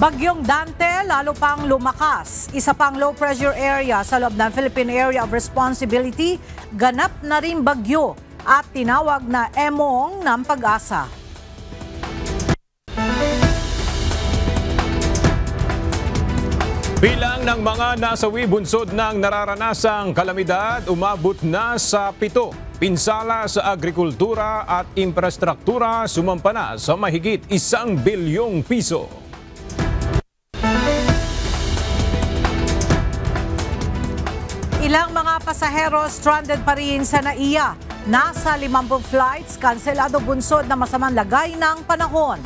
Bagyong Dante lalo pang lumakas. Isa pang low pressure area sa loob ng Philippine Area of Responsibility, ganap na rin bagyo at tinawag na Emong ng Pag-asa. Bilang ng mga nasawi bunsod ng nararanasang kalamidad umabot na sa 7. Pinsala sa agrikultura at infrastruktura sumampa na sa mahigit 1 bilyong piso. Ilang mga pasahero stranded pa rin sa NAIA. Nasa 50 flights, kanselado bunsod na masamang lagay ng panahon.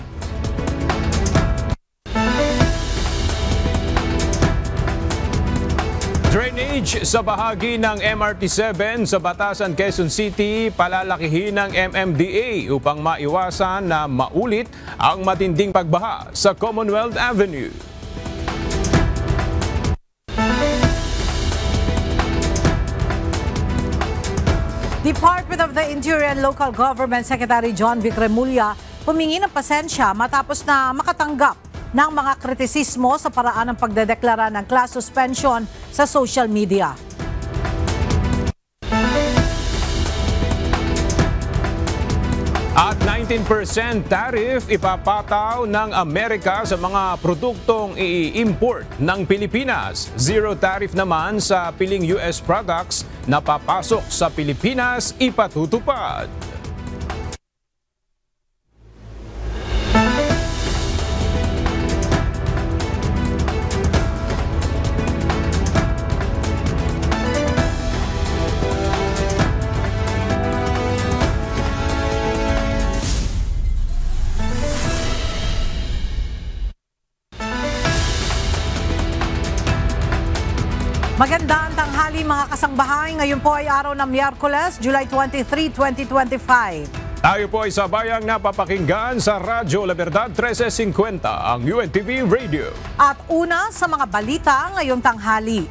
Drainage sa bahagi ng MRT-7 sa Batasan, Quezon City, palalakihin ng MMDA upang maiwasan na maulit ang matinding pagbaha sa Commonwealth Avenue. Department of the Interior and Local Government Secretary John Vic Remulla humingi ng pasensya matapos na makatanggap ng mga kritisismo sa paraan ng pagdedeklara ng class suspension sa social media. At 19% tariff ipapataw ng Amerika sa mga produktong i-import ng Pilipinas. Zero tariff naman sa piling US products na papasok sa Pilipinas ipatutupad. Magandang tanghali mga kasangbahay. Ngayon po ay araw ng Miyerkules, July 23, 2025. Tayo po ay sabayang napapakinggan sa Radyo La Verdad 1350, ang UNTV Radio. At una sa mga balita ngayong tanghali.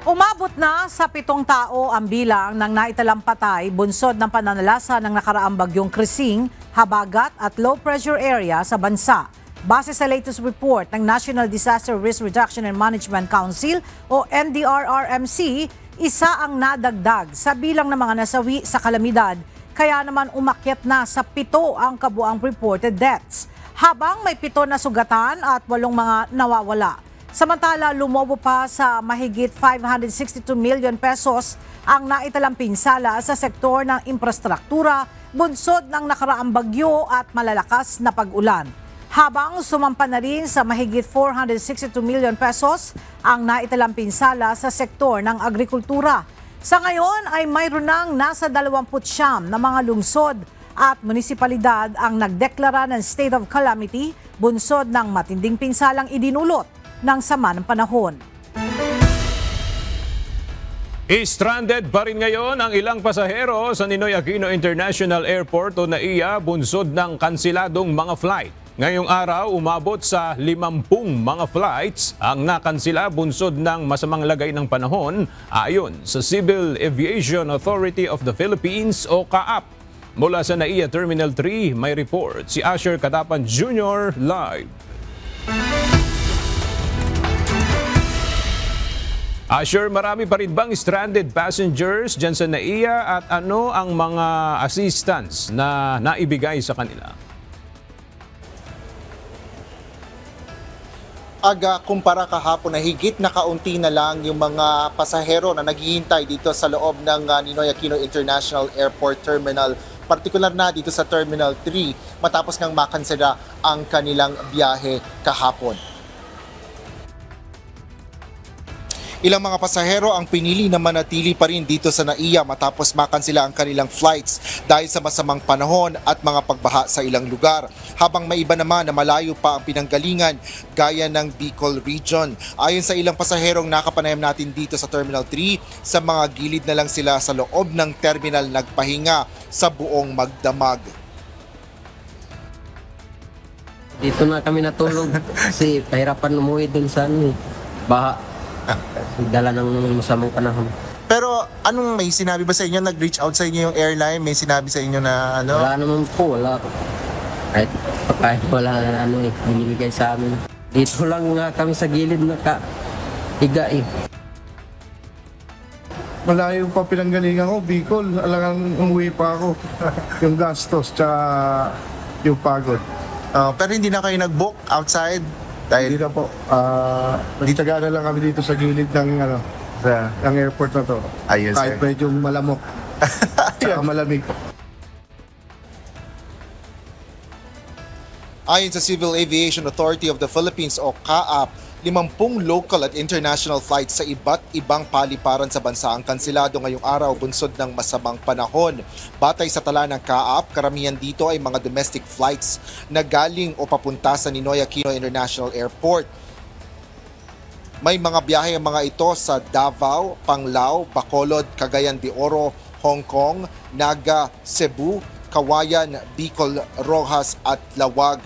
Umabot na sa 7 tao ang bilang ng naitalang patay bunsod ng pananalasa ng nakaraang bagyong Krising, habagat at low pressure area sa bansa. Base sa latest report ng National Disaster Risk Reduction and Management Council o NDRRMC, isa ang nadagdag sa bilang ng mga nasawi sa kalamidad, kaya naman umakyat na sa 7 ang kabuang reported deaths, habang may 7 na sugatan at 8 mga nawawala. Samantala, lumobo pa sa mahigit 562 million pesos ang naitalang pinsala sa sektor ng infrastruktura bunsod ng nakaraang bagyo at malalakas na pag-ulan. Habang sumampa na rin sa mahigit 462 million pesos ang naitalang pinsala sa sektor ng agrikultura. Sa ngayon ay mayroon ng nasa 29 na mga lungsod at munisipalidad ang nagdeklara ng state of calamity bunsod ng matinding pinsalang idinulot ng sama ng panahon. Stranded pa rin ngayon ang ilang pasahero sa Ninoy Aquino International Airport o NAIA bunsod ng kanseladong mga flight. Ngayong araw, umabot sa 50 mga flights ang nakansela bunsod ng masamang lagay ng panahon ayon sa Civil Aviation Authority of the Philippines o CAAP. Mula sa NAIA Terminal 3, may report si Asher Katapan Jr. live. Asher, marami pa rin bang stranded passengers dyan sa NAIA at ano ang mga assistance na naibigay sa kanila? Kumpara kahapon na higit na kaunti na lang yung mga pasahero na naghihintay dito sa loob ng Ninoy Aquino International Airport Terminal, partikular na dito sa Terminal 3 matapos ngang makansela ang kanilang biyahe kahapon. Ilang mga pasahero ang pinili na manatili pa rin dito sa NAIA matapos makansela ang kanilang flights dahil sa masamang panahon at mga pagbaha sa ilang lugar. Habang may iba naman na malayo pa ang pinanggalingan gaya ng Bicol Region. Ayon sa ilang pasaherong nakapanayam natin dito sa Terminal 3, sa mga gilid na lang sila sa loob ng terminal nagpahinga sa buong magdamag. Dito na kami natulog kasi pahirapan umuwi dun sa baha. Dala ng masamang panahon. Pero anong may sinabi ba sa inyo? Nag-reach out sa inyo yung airline? May sinabi sa inyo na ano? Wala naman po, wala. Kahit wala binibigay sa amin. Dito lang nga kami sa gilid nakahiga Malayo pa pinanggalingan ko, Bicol. Alangang umuwi pa ako. Yung gastos, tsaka yung pagod. Pero hindi na kayo nag-book outside? Hindi na po. Nagtaga na lang kami dito sa gilid ng, ng airport na to. Ayos, Kahit medyo malamok. Tsaka malamig. Ayon sa Civil Aviation Authority of the Philippines o CAAP, 50 local at international flights sa iba't ibang paliparan sa bansa ang kansilado ngayong araw bunsod ng masamang panahon. Batay sa tala ng CAAP, karamihan dito ay mga domestic flights na galing o papunta sa Ninoy Aquino International Airport. May mga biyahe ang mga ito sa Davao, Panglao, Bacolod, Cagayan de Oro, Hong Kong, Naga, Cebu, Kawayan, Bicol, Rojas at Lawag.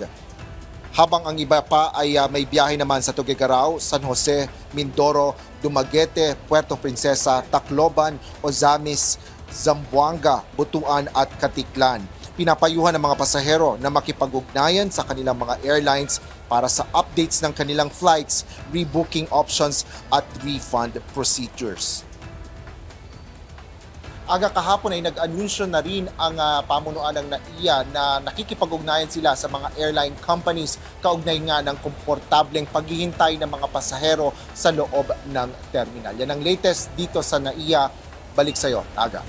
Habang ang iba pa ay may biyahe naman sa Tuguegarao, San Jose, Mindoro, Dumaguete, Puerto Princesa, Tacloban, Ozamis, Zamboanga, Butuan at Katiklan. Pinapayuhan ng mga pasahero na makipag-ugnayan sa kanilang mga airlines para sa updates ng kanilang flights, rebooking options at refund procedures. Aga kahapon ay nag-anunsyo na rin ang pamunuan ng NAIA na nakikipag-ugnayan sila sa mga airline companies kaugnay nga ng komportableng paghihintay ng mga pasahero sa loob ng terminal. Yan ang latest dito sa NAIA. Balik sa iyo, Aga.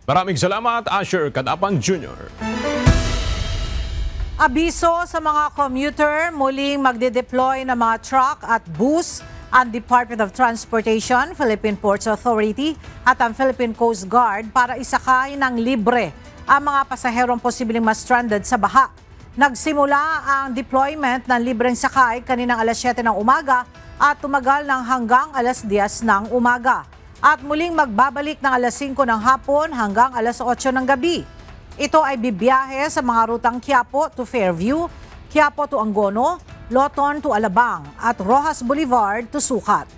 Maraming salamat, Asher Kadapang Jr. Abiso sa mga commuter, muling magde-deploy ng mga truck at bus ang Department of Transportation, Philippine Ports Authority at ang Philippine Coast Guard para isakay ng libre ang mga pasaherong posibleng ma-stranded sa baha. Nagsimula ang deployment ng libreng sakay kaninang alas 7 ng umaga at tumagal ng hanggang alas 10 ng umaga. At muling magbabalik ng alas 5 ng hapon hanggang alas 8 ng gabi. Ito ay bibiyahe sa mga rutang Quiapo to Fairview, Quiapo to Angono, Loton to Alabang at Rojas Boulevard to Sucat.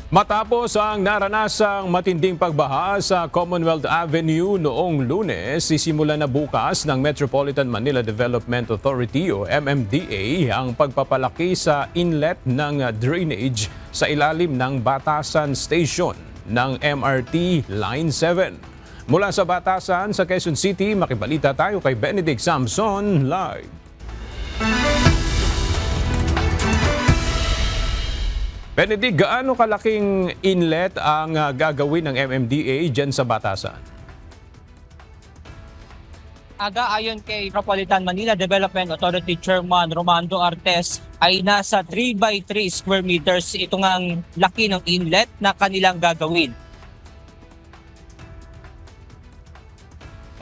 Matapos ang naranasang matinding pagbaha sa Commonwealth Avenue noong Lunes, sisimula na bukas ng Metropolitan Manila Development Authority o MMDA ang pagpapalaki sa inlet ng drainage sa ilalim ng Batasan Station ng MRT Line 7. Mula sa Batasan sa Quezon City, makibalita tayo kay Benedict Samson live. Benedict, gaano kalaking inlet ang gagawin ng MMDA dyan sa Batasan? Aga, ayon kay Metropolitan Manila Development Authority Chairman Romando Artes, ay nasa 3 by 3 square meters ito ngang laki ng inlet na kanilang gagawin.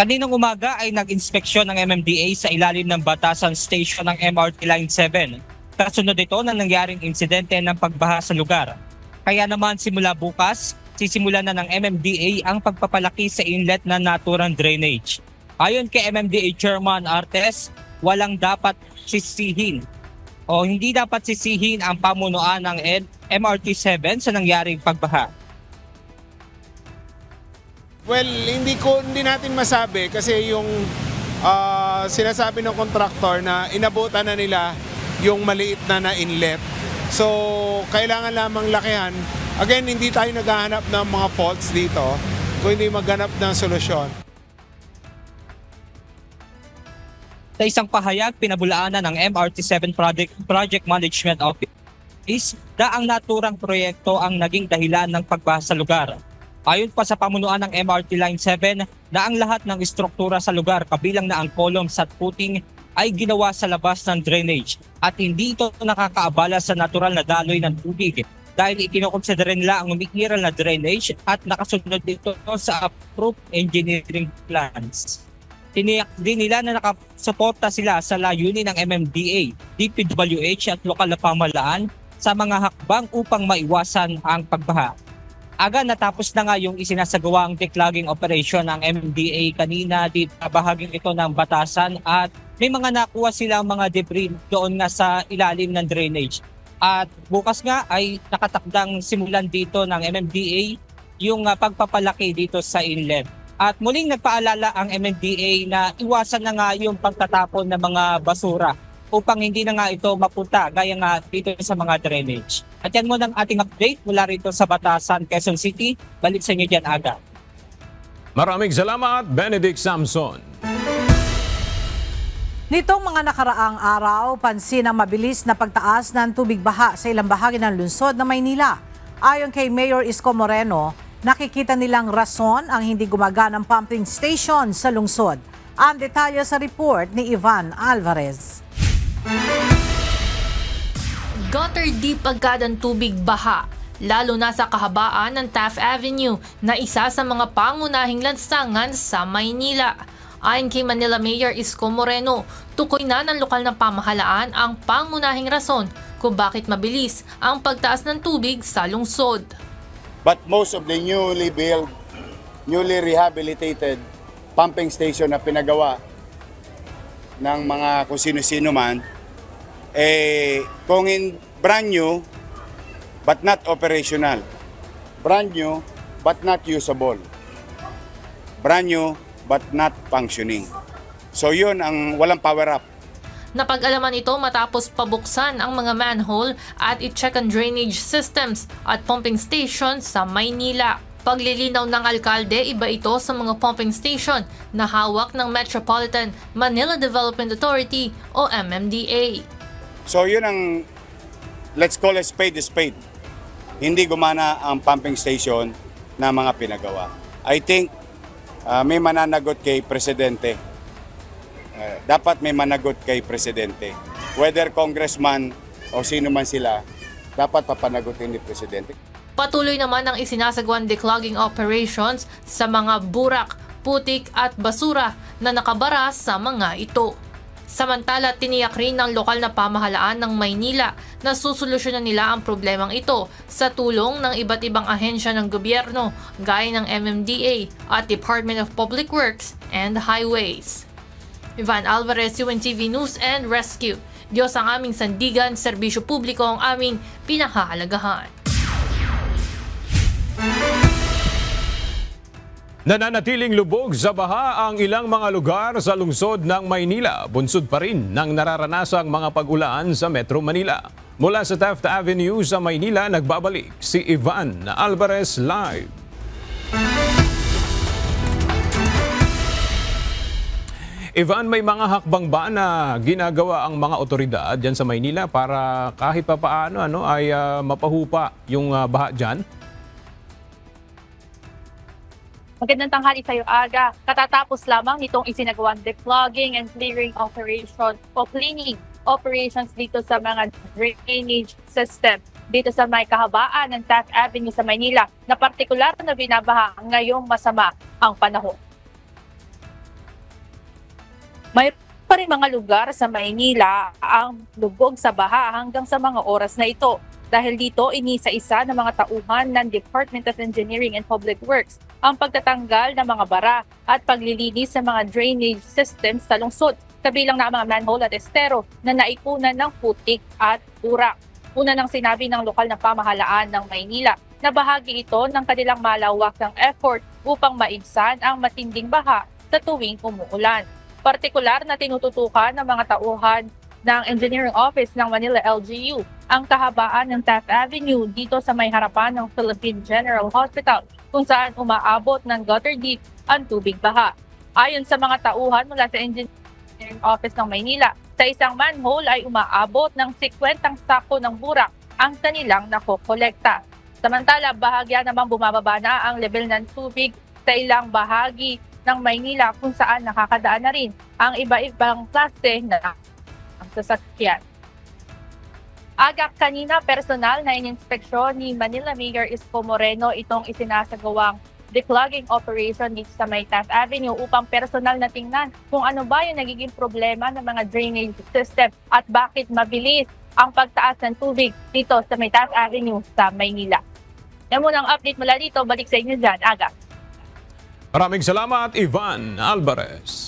Kaninang umaga ay nag-inspeksyon ng MMDA sa ilalim ng Batasan Station ng MRT Line 7. Kasunod ito na nangyaring insidente ng pagbaha sa lugar. Kaya naman simula bukas, sisimulan na ng MMDA ang pagpapalaki sa inlet na naturang drainage. Ayon kay MMDA Chairman Artes, walang dapat sisihin o hindi dapat sisihin ang pamunuan ng MRT 7 sa nangyaring pagbaha. Well, hindi natin masabi kasi yung sinasabi ng kontraktor na inabutan na nila yung maliit na inlet. So, kailangan lamang lakihan. Again, hindi tayo naghahanap ng mga faults dito, kundi maghanap ng solusyon. Sa isang pahayag, pinabulaanan ng MRT7 Project Management Office na ang naturang proyekto ang naging dahilan ng pagbaha sa lugar. Ayon pa sa pamunuan ng MRT Line 7 na ang lahat ng istruktura sa lugar kabilang na ang columns at footing ay ginawa sa labas ng drainage at hindi ito nakakaabala sa natural na daloy ng tubig dahil ikinokonsidera nila ang umiiral na drainage at nakasunod dito sa approved engineering plans. Tiniyak din nila na nakasuporta sila sa layunin ng MMDA, DPWH at lokal na pamahalaan sa mga hakbang upang maiwasan ang pagbaha. Aga natapos na nga yung isinasagawang declogging operation ng MMDA kanina dito sa bahaging ito ng Batasan at may mga nakuha silang mga debris doon nga sa ilalim ng drainage. At bukas nga ay nakatakdang simulan dito ng MMDA yung pagpapalaki dito sa inlet. At muling nagpaalala ang MMDA na iwasan na nga yung pagtatapon ng mga basura upang hindi na nga ito mapunta gaya nga dito sa mga drainage. At yan muna ang ating update mula rito sa Batasan, Quezon City. Balik sa inyo dyan, Aga. Maraming salamat, Benedict Samson. Nitong mga nakaraang araw, pansin ang mabilis na pagtaas ng tubig baha sa ilang bahagi ng lungsod ng Maynila. Ayon kay Mayor Isko Moreno, nakikita nilang rason ang hindi gumaganang pumping station sa lungsod. Ang detalye sa report ni Ivan Alvarez. Gutter deep agad ang tubig baha, lalo na sa kahabaan ng Taft Avenue na isa sa mga pangunahing lansangan sa Maynila. Ayon kay Manila Mayor Isko Moreno, tukoy na ng lokal na pamahalaan ang pangunahing rason kung bakit mabilis ang pagtaas ng tubig sa lungsod. But most of the newly built, newly rehabilitated pumping station na pinagawa ng mga kung sino-sino man, kung brand new but not operational, brand new but not usable, brand new but not functioning. So yun ang walang power up. Napag-alaman ito matapos pabuksan ang mga manhole at i-check ang drainage systems at pumping stations sa Maynila. Paglilinaw ng alkalde, iba ito sa mga pumping station na hawak ng Metropolitan Manila Development Authority o MMDA. So yun ang, let's call a spade. Hindi gumana ang pumping station na mga pinagawa. I think may mananagot kay Presidente. Dapat may managot kay Presidente. Whether congressman o sino man sila, dapat papanagutin ni Presidente. Patuloy naman ang isinasagawang declogging operations sa mga burak, putik at basura na nakabara sa mga ito. Samantala, tiniyak rin ng lokal na pamahalaan ng Maynila na susolusyonan nila ang problemang ito sa tulong ng iba't ibang ahensya ng gobyerno gaya ng MMDA at Department of Public Works and Highways. Ivan Alvarez, UNTV News and Rescue. Diyos ang aming sandigan, serbisyo publiko ang aming pinahahalagahan. Nananatiling lubog sa baha ang ilang mga lugar sa lungsod ng Maynila. Bunsod pa rin ng nararanasang mga pag-ulan sa Metro Manila. Mula sa Taft Avenue sa Maynila, nagbabalik si Ivan Alvarez live. Ivan, may mga hakbang ba na ginagawa ang mga otoridad dyan sa Maynila para kahit pa paano ay mapahupa yung baha dyan? Magandang tanghali sa iyo, Aga. Katatapos lamang nitong isinagawang declogging and clearing operation o cleaning operations dito sa mga drainage system dito sa may kahabaan ng Taft Avenue sa Maynila na partikular na binabaha ngayong masama ang panahon. May pa rin mga lugar sa Maynila ang lubog sa baha hanggang sa mga oras na ito. Dahil dito, inisa-isa ng mga tauhan ng Department of Engineering and Public Works ang pagtatanggal ng mga bara at paglilinis sa mga drainage systems sa lungsod, kabilang na mga manhole at estero na naipunan ng putik at urak. Una nang sinabi ng lokal na pamahalaan ng Maynila na bahagi ito ng kanilang malawak ng effort upang maibsan ang matinding baha sa tuwing umuulan. Partikular na tinututukan ng mga tauhan ng Engineering Office ng Manila LGU ang kahabaan ng Taft Avenue dito sa may harapan ng Philippine General Hospital kung saan umaabot ng gutter deep ang tubig baha. Ayon sa mga tauhan mula sa Engineering Office ng Maynila, sa isang manhole ay umaabot ng 50 sako ng burak ang kanilang nakokolekta. Samantala, bahagya namang bumababa na ang level ng tubig sa ilang bahagi ng Maynila kung saan nakakadaan na rin ang iba-ibang klase na sasakyan. Agak kanina, personal na ininspeksyon ni Manila Mayor Isko Moreno itong isinasagawang declogging operation dito sa may Taft Avenue upang personal na tingnan kung ano ba yung nagiging problema ng mga drainage system at bakit mabilis ang pagtaas ng tubig dito sa may Taft Avenue sa Maynila. Yan muna ang update mula dito. Balik sa inyo dyan. Aga. Maraming salamat, Ivan Alvarez.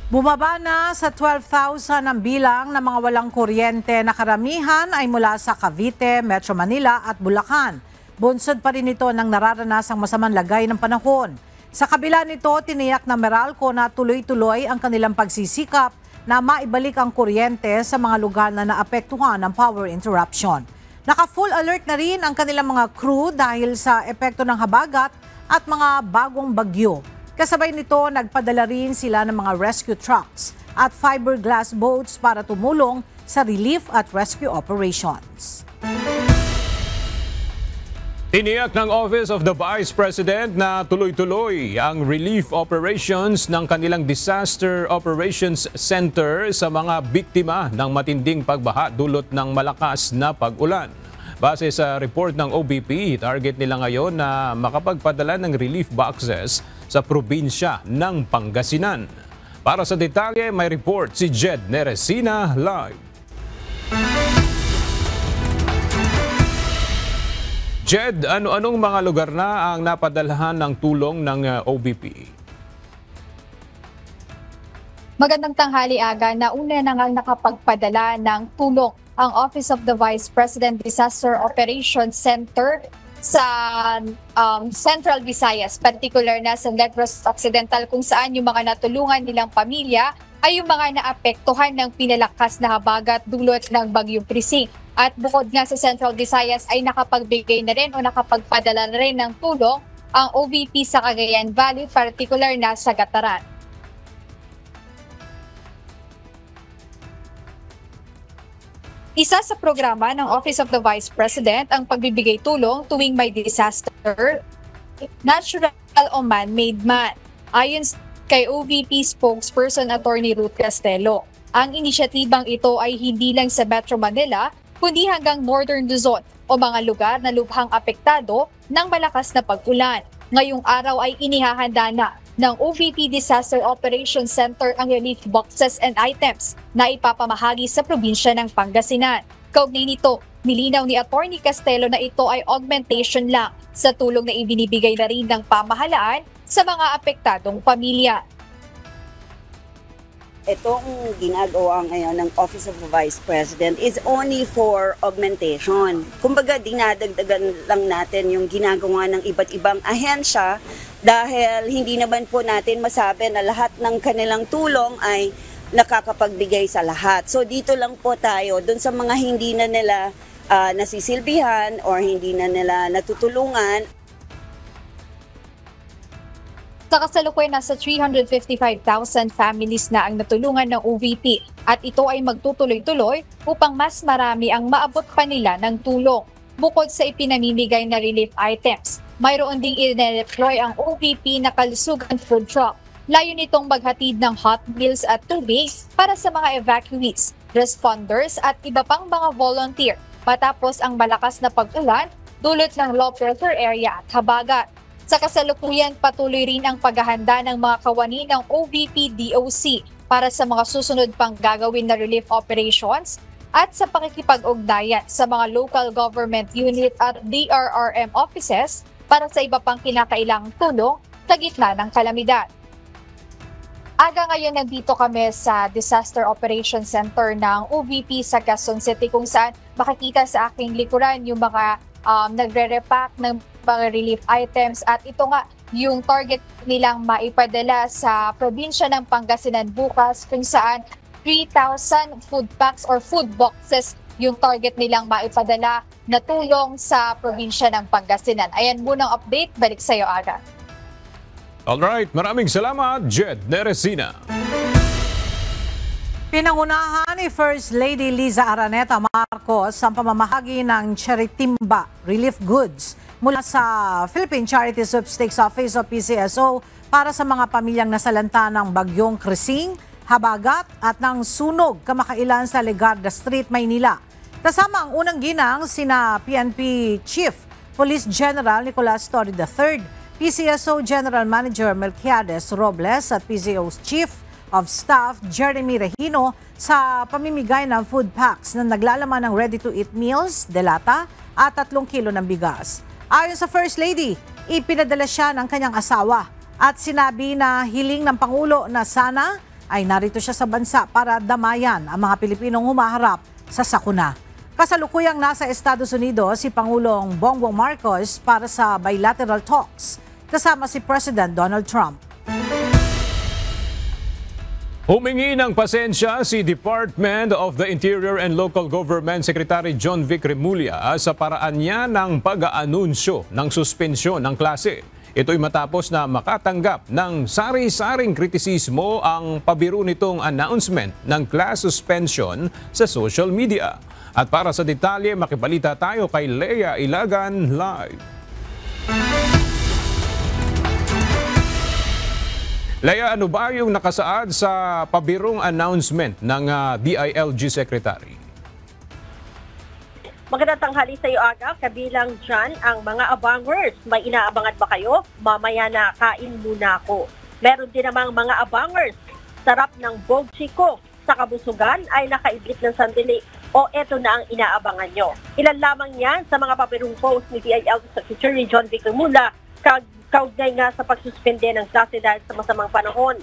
Bumaba na sa 12,000 ang bilang ng mga walang kuryente na karamihan ay mula sa Cavite, Metro Manila at Bulacan. Bunsod pa rin ito ng nararanasang masamang lagay ng panahon. Sa kabila nito, tiniyak na Meralco na tuloy-tuloy ang kanilang pagsisikap na maibalik ang kuryente sa mga lugar na naapektuhan ng power interruption. Naka-full alert na rin ang kanilang mga crew dahil sa epekto ng habagat at mga bagong bagyo. Kasabay nito, nagpadala rin sila ng mga rescue trucks at fiberglass boats para tumulong sa relief at rescue operations. Tiniyak ng Office of the Vice President na tuloy-tuloy ang relief operations ng kanilang Disaster Operations Center sa mga biktima ng matinding pagbaha dulot ng malakas na pag-ulan. Base sa report ng OBP, target nila ngayon na makapagpadala ng relief boxes sa probinsya ng Pangasinan. Para sa detalye, may report si Jed Neresina live. Jed, ano-anong mga lugar na ang napadalhan ng tulong ng OBP? Magandang tanghali, Aga. Nauna na nga nakapagpadala ng tulong ang Office of the Vice President Disaster Operations Center sa Central Visayas, particular na sa Negros Occidental, kung saan yung mga natulungan nilang pamilya ay yung mga naapektuhan ng pinalakas na habagat dulot ng Bagyong Krising. At bukod nga sa Central Visayas ay nakapagbigay na rin o nakapagpadala na rin ng tulong ang OVP sa Cagayan Valley, particular na sa Gataran. Isa sa programa ng Office of the Vice President ang pagbibigay tulong tuwing may disaster, natural o man-made man. Ayon kay OVP spokesperson Attorney Ruth Castelo, ang inisyatibang ito ay hindi lang sa Metro Manila, kundi hanggang Northern Luzon o mga lugar na lubhang apektado ng malakas na pag-ulan. Ngayong araw ay inihahanda na ng OVP Disaster Operations Center ang relief boxes and items na ipapamahagi sa probinsya ng Pangasinan. Kaugnay nito, nilinaw ni Attorney Castelo na ito ay augmentation lang sa tulong na ibinibigay na rin ng pamahalaan sa mga apektadong pamilya. Itong ginagawa ngayon ng Office of the Vice President is only for augmentation. Kumbaga, dinadagdagan lang natin yung ginagawa ng iba't ibang ahensya dahil hindi naman po natin masabi na lahat ng kanilang tulong ay nakakapagbigay sa lahat. So dito lang po tayo, dun sa mga hindi na nila nasisilbihan or hindi na nila natutulungan. Sa kasalukuyan, nasa 355,000 families na ang natulungan ng OVP at ito ay magtutuloy-tuloy upang mas marami ang maabot pa nila ng tulong. Bukod sa ipinamimigay na relief items, mayroon ding i-deploy ang OVP na kalusugan food truck. Layo nitong maghatid ng hot meals at tubig para sa mga evacuees, responders at iba pang mga volunteer matapos ang malakas na pag-ulan dulot ng low pressure area at habagat. Sa kasalukuyan, patuloy rin ang paghahanda ng mga kawani ng OVP DOC para sa mga susunod pang gagawin na relief operations at sa pakikipag-ugnayan sa mga local government unit at DRRM offices para sa iba pang kinakailangang tulong sa gitna ng kalamidad. Aga ngayon, nandito kami sa Disaster Operations Center ng OVP sa Quezon City, kung saan makikita sa aking likuran yung mga nagre-repack ng mga relief items at ito nga yung target nilang maipadala sa probinsya ng Pangasinan bukas, kung saan 3,000 food packs or food boxes yung target nilang maipadala na tulong sa probinsya ng Pangasinan. Ayan munang update, balik sa iyo, Aga. Alright, maraming salamat, Jed Neresina. Pinangunahan ni First Lady Liza Araneta Marcos ang pamamahagi ng Charitimba relief goods mula sa Philippine Charity Sweepstakes Office o PCSO para sa mga pamilyang nasalanta ng Bagyong Krising, habagat at ng sunog kamakailan sa Legarda Street, Maynila. Kasama ang unang ginang sina PNP Chief Police General Nicolas Torre III, PCSO General Manager Melquiades Robles at PCO's Chief of Staff Jeremy Regino sa pamimigay ng food packs na naglalaman ng ready-to-eat meals, delata at 3 kilo ng bigas. Ayon sa First Lady, ipinadala siya ng kanyang asawa at sinabi na hiling ng Pangulo na sana ay narito siya sa bansa para damayan ang mga Pilipinong humaharap sa sakuna. Kasalukuyang nasa Estados Unidos si Pangulong Bongbong Marcos para sa bilateral talks kasama si President Donald Trump. Humingi ng pasensya si Department of the Interior and Local Government Secretary John Vic Remulla sa paraan niya ng pag-aanunsyo ng suspensyon ng klase. Ito'y matapos na makatanggap ng sari-saring kritisismo ang pabiro nitong announcement ng class suspension sa social media. At para sa detalye, makibalita tayo kay Lea Ilagan live. Lea, ano ba yung nakasaad sa pabirong announcement ng DILG Secretary? Magandang tanghali sa iyo, Aga. Kabilang dyan ang mga abangers. May inaabangan ba kayo? Mamaya na, kain muna ako. Meron din namang mga abangers. Sarap ng bogchiko sa kabusugan ay nakaidlit ng sandali. O eto na ang inaabangan nyo. Ilan lamang yan sa mga papirong post ni DILG Secretary John Vic Remulla kaugnay nga sa pagsuspende ng klase dahil sa masamang panahon.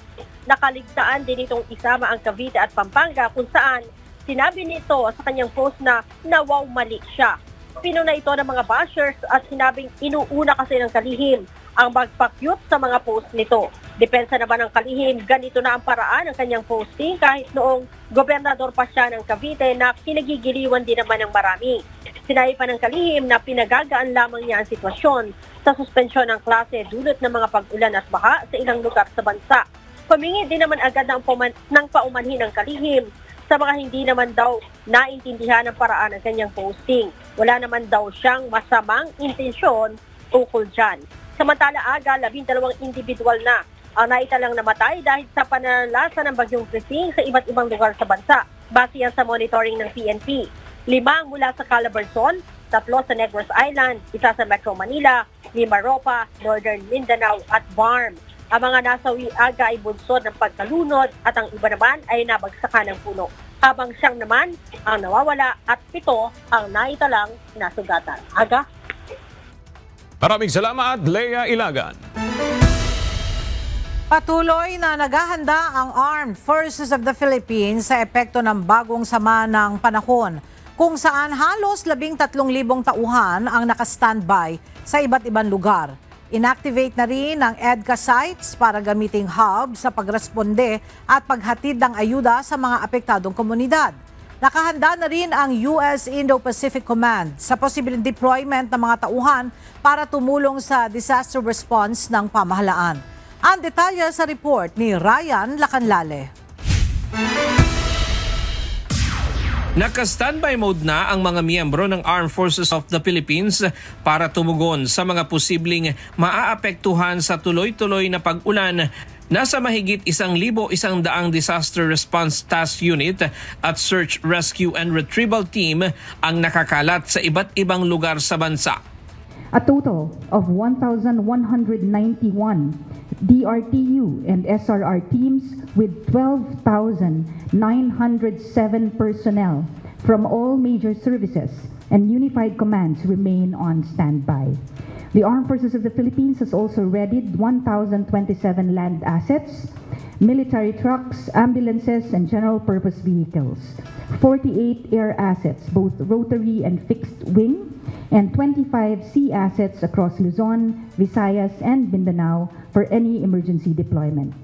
Nakaligtaan din itong isama ang Cavite at Pampanga kung saan sinabi nito sa kanyang post na nawaw mali siya. Pinuna ito ng mga bashers at sinabing inuuna kasi ng kalihim ang magpakyut sa mga post nito. Depensa naman ng kalihim, ganito na ang paraan ng kanyang posting kahit noong gobernador pa siya ng Cavite na kinagigiliwan din naman ng marami. Sinabi pa ng kalihim na pinagagaan lamang niya ang sitwasyon sa suspensyon ng klase dulot ng mga pag-ulan at baha sa ilang lugar sa bansa. Humingi din naman agad ng paumanhin ng kalihim sa mga hindi naman daw naintindihan ang paraan ng kanyang posting. Wala naman daw siyang masamang intensyon ukol dyan. Samantala, Aga, 12 individual na ang naitalang namatay dahil sa pananalasa ng bagyong Krising sa iba't ibang lugar sa bansa. Base yan sa monitoring ng PNP. 5 mula sa Calabarzon, 3 sa Negros Island, 1 sa Metro Manila, Mimaropa, Northern Mindanao at Barm. Ang mga nasawi, Aga, ay bunsod ng pagkalunod at ang iba naman ay nabagsakan ng puno. Habang siyang naman ang nawawala at 7 ang naitalang nasugatan. Aga? Maraming salamat, Lea Ilagan. Patuloy na naghahanda ang Armed Forces of the Philippines sa epekto ng bagong sama ng panahon, kung saan halos 13,000 tauhan ang naka-standby sa iba't ibang lugar. Inactivate na rin ang EDCA sites para gamiting hub sa pagresponde at paghatid ng ayuda sa mga apektadong komunidad. Nakahanda na rin ang US Indo-Pacific Command sa posibleng deployment ng mga tauhan para tumulong sa disaster response ng pamahalaan. Ang detalye sa report ni Ryan Lacanlale. Naka-standby mode na ang mga miyembro ng Armed Forces of the Philippines para tumugon sa mga posibleng maaapektuhan sa tuloy-tuloy na pag-ulan. Nasa mahigit 1,100 Disaster Response Task Unit at Search, Rescue and Retrieval Team ang nakakalat sa iba't ibang lugar sa bansa. A total of 1,191 DRTU and SRR teams with 12,907 personnel from all major services and unified commands remain on standby. The Armed Forces of the Philippines has also readied 1,027 land assets, military trucks, ambulances, and general-purpose vehicles, 48 air assets, both rotary and fixed wing, and 25 sea assets across Luzon, Visayas, and Mindanao for any emergency deployment.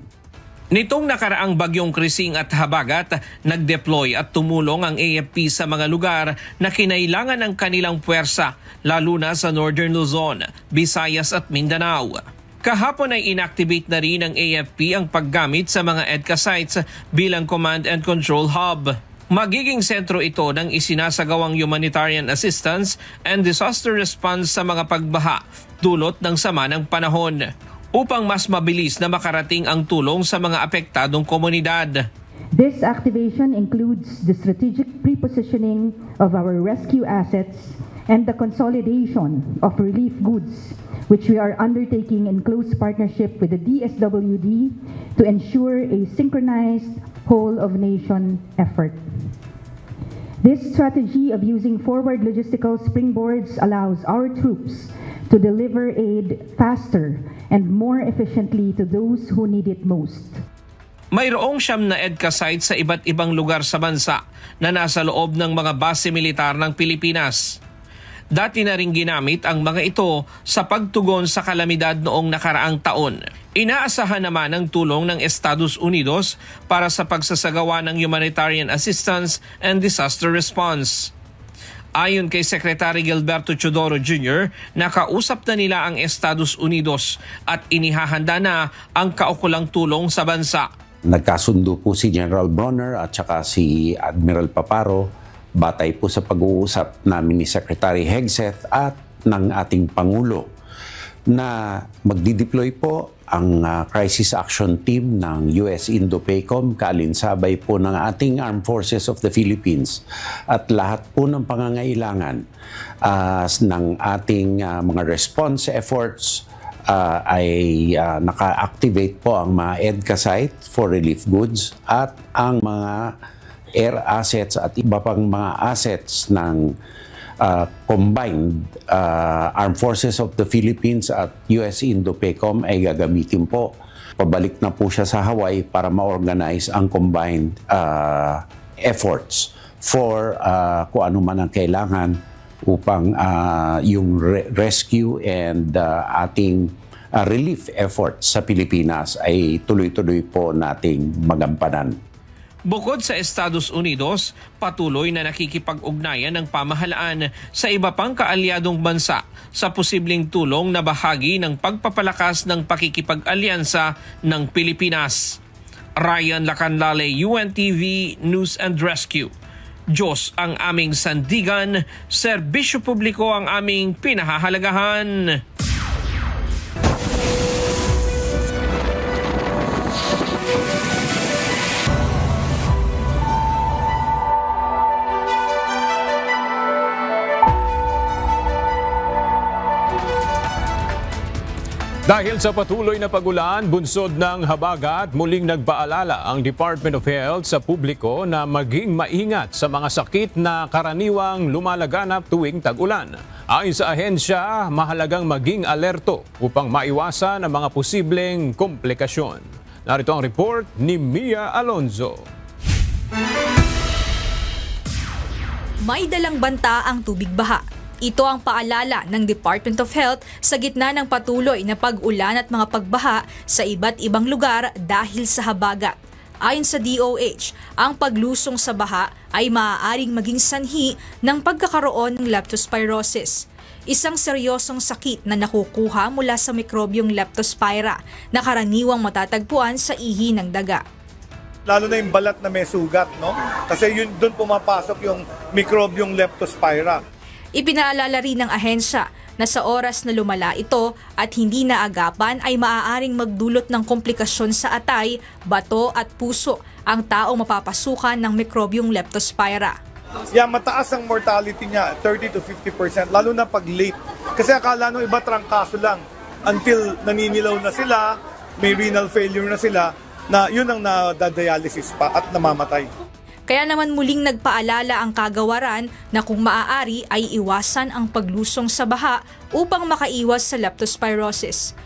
Nitong nakaraang bagyong Krising at Habagat, nag-deploy at tumulong ang AFP sa mga lugar na kinailangan ng kanilang puwersa, lalo na sa Northern Luzon, Visayas at Mindanao. Kahapon ay inactivate na rin ng AFP ang paggamit sa mga EDCA sites bilang command and control hub. Magiging sentro ito ng isinasagawang humanitarian assistance and disaster response sa mga pagbaha dulot ng sama ng panahon, upang mas mabilis na makarating ang tulong sa mga apektadong komunidad. This activation includes the strategic pre-positioning of our rescue assets and the consolidation of relief goods, which we are undertaking in close partnership with the DSWD to ensure a synchronized whole-of-nation effort. This strategy of using forward logistical springboards allows our troops to deliver aid faster and more efficiently to those who need it most. Mayroong 9 na EDCA sites sa iba't ibang lugar sa bansa na nasa loob ng mga base militar ng Pilipinas. Dati na rin ginamit ang mga ito sa pagtugon sa kalamidad noong nakaraang taon. Inaasahan naman ang tulong ng Estados Unidos para sa pagsasagawa ng humanitarian assistance and disaster response. Ayon kay Secretary Gilberto Teodoro Jr., nakausap na nila ang Estados Unidos at inihahanda na ang kaukulang tulong sa bansa. Nagkasundo po si General Bronner at saka si Admiral Paparo batay po sa pag-uusap namin ni Secretary Hegseth at ng ating Pangulo na magdi-deploy po ang Crisis Action Team ng US Indo-PACOM kaalinsabay po ng ating Armed Forces of the Philippines at lahat po ng pangangailangan ng ating mga response efforts ay naka-activate po ang mga EDCA site for relief goods at ang mga air assets at iba pang mga assets ng combined Armed Forces of the Philippines at US Indo-PACOM ay gagamitin po. Pabalik na po siya sa Hawaii para ma-organize ang combined efforts for kung ano man ang kailangan upang yung rescue and ating relief efforts sa Pilipinas ay tuloy-tuloy po nating magampanan. Bukod sa Estados Unidos, patuloy na nakikipag-ugnayan ng pamahalaan sa iba pang kaalyadong bansa sa posibleng tulong na bahagi ng pagpapalakas ng pakikipag-alyansa ng Pilipinas. Ryan Lacanlale, UNTV News and Rescue. Diyos ang aming sandigan, serbisyo publiko ang aming pinahahalagahan. Dahil sa patuloy na pagulan, bunsod ng habagat, muling nagpaalala ang Department of Health sa publiko na maging maingat sa mga sakit na karaniwang lumalaganap tuwing tag-ulan. Ayon sa ahensya, mahalagang maging alerto upang maiwasan ang mga posibleng komplikasyon. Narito ang report ni Mia Alonzo. May dalang banta ang tubig baha. Ito ang paalala ng Department of Health sa gitna ng patuloy na pag-ulan at mga pagbaha sa iba't ibang lugar dahil sa habagat. Ayon sa DOH, ang paglusong sa baha ay maaaring maging sanhi ng pagkakaroon ng leptospirosis, isang seryosong sakit na nakukuha mula sa mikrobyong Leptospira na karaniwang matatagpuan sa ihi ng daga. Lalo na yung balat na may sugat, no? Kasi yun doon pumapasok yung mikrobyong Leptospira. Ipinaalala rin ng ahensya na sa oras na lumala ito at hindi naagapan ay maaaring magdulot ng komplikasyon sa atay, bato at puso ang taong mapapasukan ng mikrobyong Leptospira. Yeah, mataas ang mortality niya, 30 to 50%, lalo na pag late. Kasi akala nung iba trangkaso lang until naninilaw na sila, may renal failure na sila, na yun ang nadadialysis pa at namamatay. Kaya naman muling nagpaalala ang kagawaran na kung maaari ay iwasan ang paglusong sa baha upang makaiwas sa leptospirosis.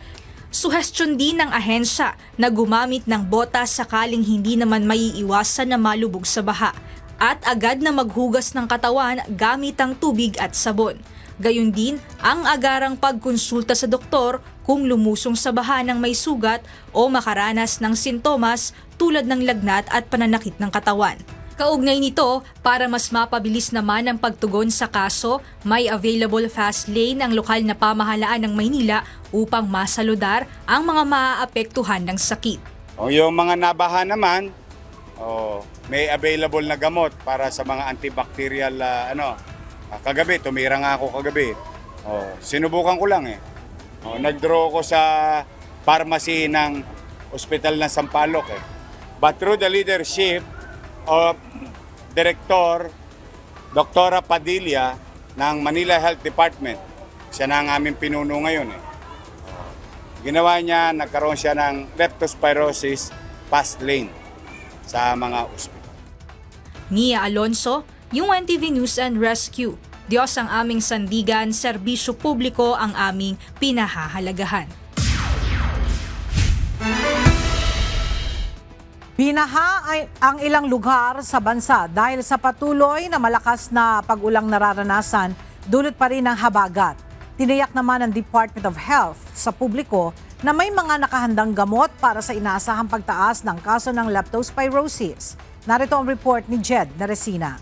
Suhestyon din ng ahensya na gumamit ng botas sakaling hindi naman maiiwasan na malubog sa baha at agad na maghugas ng katawan gamit ang tubig at sabon. Gayon din ang agarang pagkonsulta sa doktor kung lumusong sa baha ng may sugat o makaranas ng sintomas tulad ng lagnat at pananakit ng katawan. Kaugnay nito, para mas mapabilis naman ang pagtugon sa kaso, may available fast lane ang lokal na pamahalaan ng Maynila upang masaludar ang mga maaapektuhan ng sakit. Yung mga nabaha naman, may available na gamot para sa mga antibacterial kagabi, tumira nga ako kagabi. Sinubukan ko lang eh. Nag-draw ko sa pharmacy ng Ospital ng Sampaloc eh. But through the leadership of Director Dr. Padilla ng Manila Health Department. Siya na ang aming pinuno ngayon. Ginawa niya, nagkaroon siya ng leptospirosis fast lane sa mga ospital. Mia Alonzo, UNTV News and Rescue. Diyos ang aming sandigan, serbisyo publiko ang aming pinahahalagahan. Binaha ang ilang lugar sa bansa dahil sa patuloy na malakas na pag-ulang nararanasan, dulot pa rin ng habagat. Tiniyak naman ng Department of Health sa publiko na may mga nakahandang gamot para sa inaasahang pagtaas ng kaso ng leptospirosis. Narito ang report ni Jed Naresina.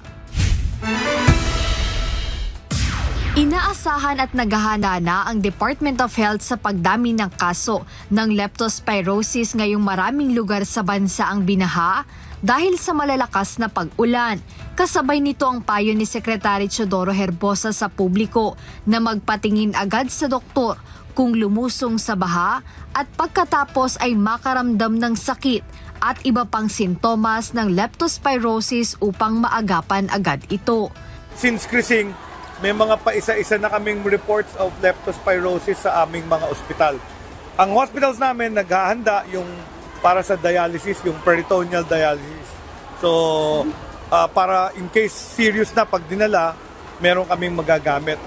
Inaasahan at naghahanda na ang Department of Health sa pagdami ng kaso ng leptospirosis ngayong maraming lugar sa bansa ang binaha dahil sa malalakas na pag-ulan. Kasabay nito ang payo ni Secretary Teodoro Herbosa sa publiko na magpatingin agad sa doktor kung lumusong sa baha at pagkatapos ay makaramdam ng sakit at iba pang sintomas ng leptospirosis upang maagapan agad ito. Since Krising, may mga paisa-isa na kaming reports of leptospirosis sa aming mga ospital. Ang hospitals namin naghahanda yung para sa dialysis, yung peritoneal dialysis. So, para in case serious na pag dinala, meron kaming magagamit.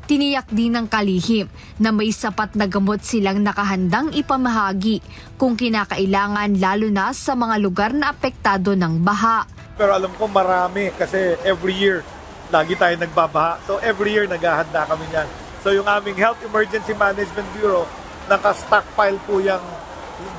Tiniyak din ng kalihim na may sapat na gamot silang nakahandang ipamahagi kung kinakailangan, lalo na sa mga lugar na apektado ng baha. Pero alam ko marami kasi every year lagi tayo nagbabaha. So every year naghahanda kami niyan. So yung aming Health Emergency Management Bureau, naka-stockpile po yung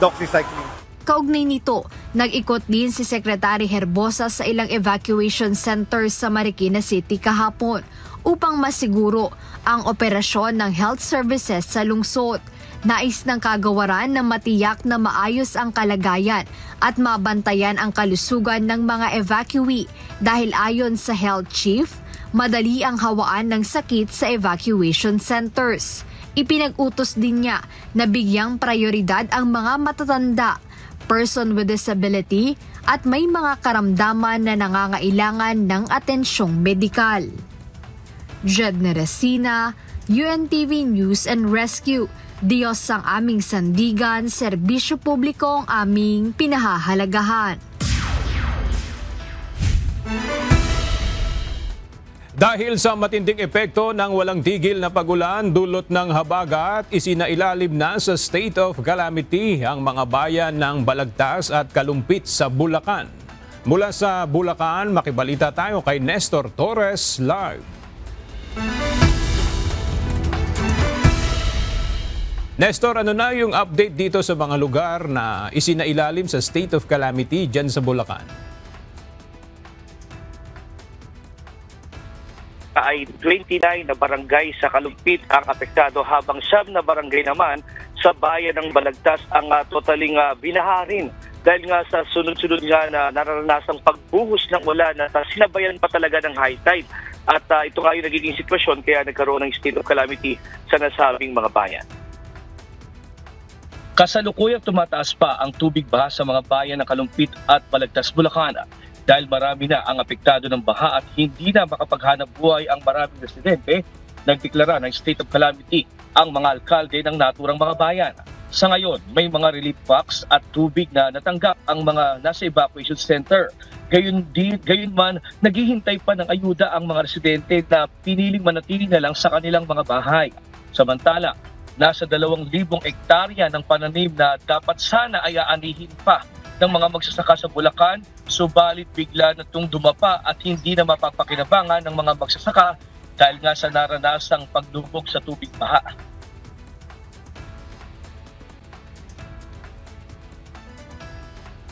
doxycycline. Kaugnay nito, nag-ikot din si Secretary Herbosa sa ilang evacuation centers sa Marikina City kahapon upang masiguro ang operasyon ng health services sa lungsod. Nais ng kagawaran na matiyak na maayos ang kalagayan at mabantayan ang kalusugan ng mga evacuee dahil ayon sa health chief, madali ang hawaan ng sakit sa evacuation centers. Ipinag-utos din niya na bigyang prioridad ang mga matatanda, person with disability at may mga karamdaman na nangangailangan ng atensyong medikal. Jed Naresina, UNTV News and Rescue. Diyos ang aming sandigan, serbisyo publiko ang aming pinahahalagahan. Dahil sa matinding epekto ng walang tigil na pag-ulan dulot ng habagat, isinailalim na sa state of calamity ang mga bayan ng Balagtas at Kalumpit sa Bulacan. Mula sa Bulacan, makibalita tayo kay Nestor Torres live. Nestor, ano na yung update dito sa mga lugar na isinailalim sa state of calamity dyan sa Bulacan? Ay 29 na barangay sa Kalumpit ang apektado habang 9 na barangay naman sa bayan ng Balagtas ang totaling binaharin dahil nga sa sunod-sunod nga na nararanasang pagbuhos ng ulan at sinabayan pa talaga ng high tide. At ito nga yung nagiging sitwasyon kaya nagkaroon ng state of calamity sa nasabing mga bayan. Kasalukuyang tumataas pa ang tubig baha sa mga bayan ng Kalumpit at Balagtas, Bulacan dahil marami na ang apektado ng baha at hindi na makapaghanap buhay ang maraming residente. Nagdeklara ng state of calamity ang mga alkalde ng naturang mga bayan. Sa ngayon, may mga relief box at tubig na natanggap ang mga nasa evacuation center. Gayunman, naghihintay pa ng ayuda ang mga residente na piniling manatili na lang sa kanilang mga bahay. Samantala, nasa 2,000 hektarya ng pananim na dapat sana ay aanihin pa ng mga magsasaka sa Bulacan, subalit bigla na itong dumapa at hindi na mapapakinabangan ng mga magsasaka dahil nga sa naranasang paglubog sa tubig baha.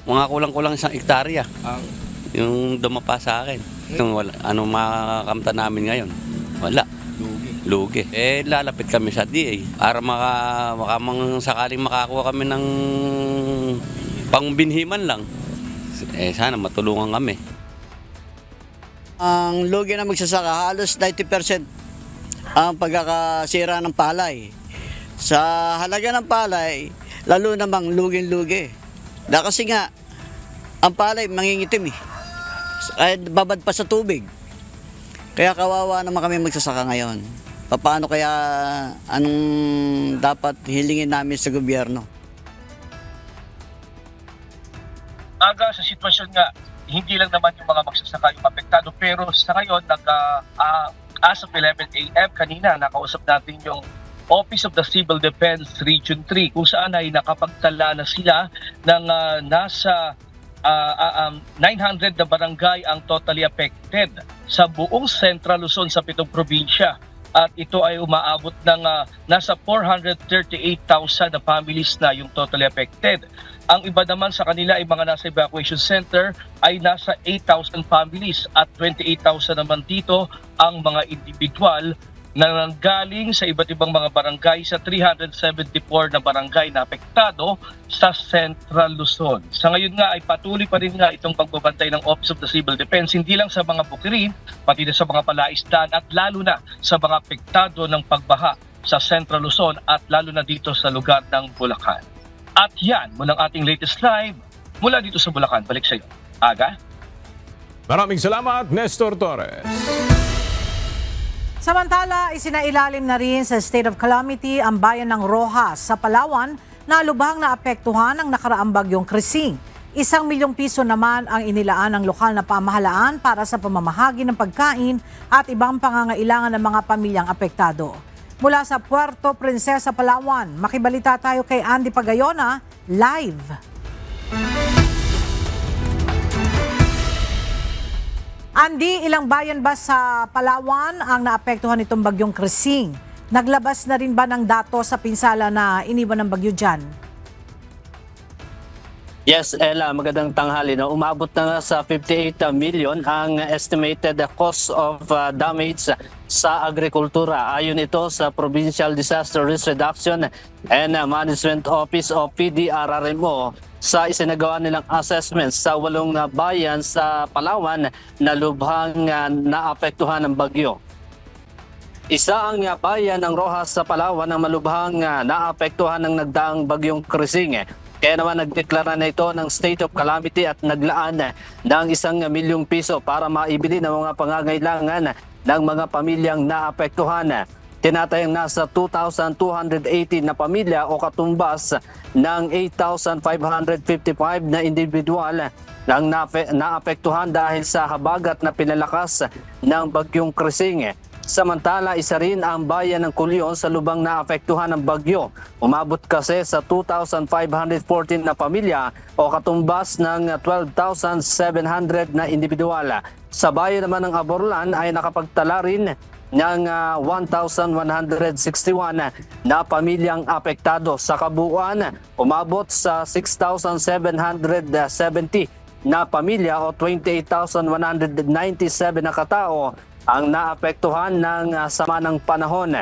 Mga kulang-kulang 1 hektarya yung dumapa sa akin. Ano makakamta namin ngayon? Wala. Lugi. Lalapit kami sa DA para sakaling makakuha kami ng pangbinhiman lang. Sana matulungan kami. Ang lugi na magsasaka, halos 90% ang pagkakasira ng palay. Sa halaga ng palay, lalo namang lugin-lugi. Kasi nga, ang palay mangingitim kahit babad pa sa tubig. Kaya kawawa naman kami magsasaka ngayon. Paano kaya, anong dapat hilingin namin sa gobyerno? Aga sa sitwasyon nga, hindi lang naman yung mga magsasaka yung apektado, pero sa ngayon, as of 11 a.m. kanina, nakausap natin yung Office of the Civil Defense Region 3 kung saan ay nakapagtala na sila ng nasa 900 na barangay ang totally affected sa buong Central Luzon sa 7 probinsya. At ito ay umaabot ng nasa 438,000 na families na yung totally affected. Ang iba naman sa kanila ay mga nasa evacuation center ay nasa 8,000 families at 28,000 naman dito ang mga individual na nanggaling sa iba't ibang mga barangay sa 374 na barangay na apektado sa Central Luzon. Sa ngayon nga ay patuloy pa rin nga itong pagbabantay ng Office of the Civil Defense, hindi lang sa mga bukirin, pati na sa mga palaisdaan at lalo na sa mga apektado ng pagbaha sa Central Luzon at lalo na dito sa lugar ng Bulacan. At yan, mulang ating latest live mula dito sa Bulacan. Balik sa iyo, Aga. Maraming salamat, Nestor Torres. Samantala, isinailalim na rin sa state of calamity ang bayan ng Rojas sa Palawan na lubhang naapektuhan ng nakaraang bagyong Krising. 1 milyong piso naman ang inilaan ng lokal na pamahalaan para sa pamamahagi ng pagkain at ibang pangangailangan ng mga pamilyang apektado. Mula sa Puerto Princesa, Palawan, makibalita tayo kay Andy Pagayona, live. Andy, ilang bayan ba sa Palawan ang naapektuhan nitong bagyong Krising? Naglabas na rin ba ng datos sa pinsala na iniwan ng bagyo dyan? Yes, Ella, magandang tanghali. No? Umabot na nga sa 58 million ang estimated cost of damage sa agrikultura. Ayon ito sa Provincial Disaster Risk Reduction and Management Office o PDRRMO sa isinagawa nilang assessment sa 8 bayan sa Palawan na lubhang naapektuhan ng bagyo. Isa ang bayan ng Rojas sa Palawan na malubhang naapektuhan ng nagdaang bagyong Krising. Kaya naman nagdeklara na ito ng state of calamity at naglaan ng 1 milyong piso para maibili ng mga pangangailangan ng mga pamilyang naapektuhan. Tinatayang nasa 2,280 na pamilya o katumbas ng 8,555 na individual ang naapektuhan dahil sa habagat na pinalakas ng bagyong Krising. Samantala, isa rin ang bayan ng Culion sa lubang naapektuhan ng bagyo. Umabot kasi sa 2,514 na pamilya o katumbas ng 12,700 na individual. Sa bayan naman ng Aborlan ay nakapagtala rin ng 1,161 na pamilyang apektado. Sa kabuuan, umabot sa 6,770 na pamilya o 28,197 na katao ang naapektuhan ng sama ng panahon.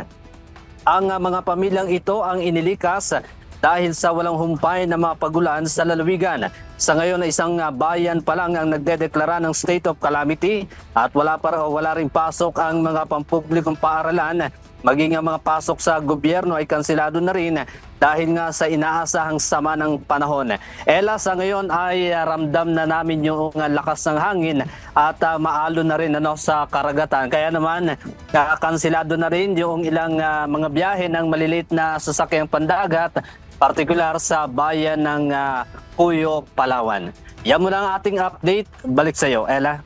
Ang mga pamilyang ito ang inilikas dahil sa walang humpay na mga pagulan sa lalawigan. Sa ngayon ay isang bayan pa lang ang nagdedeklara ng state of calamity at wala ring pasok ang mga pampublikong paaralan. Maging ang mga pasok sa gobyerno ay kansilado na rin dahil nga sa inaasahang sama ng panahon. Ella, sa ngayon ay ramdam na namin yung lakas ng hangin at maalon na rin sa karagatan. Kaya naman kansilado na rin yung ilang mga biyahe ng maliliit na sasakyang pandagat, partikular sa bayan ng Puyo, Palawan. Yan muna ang ating update. Balik sa iyo, Ella.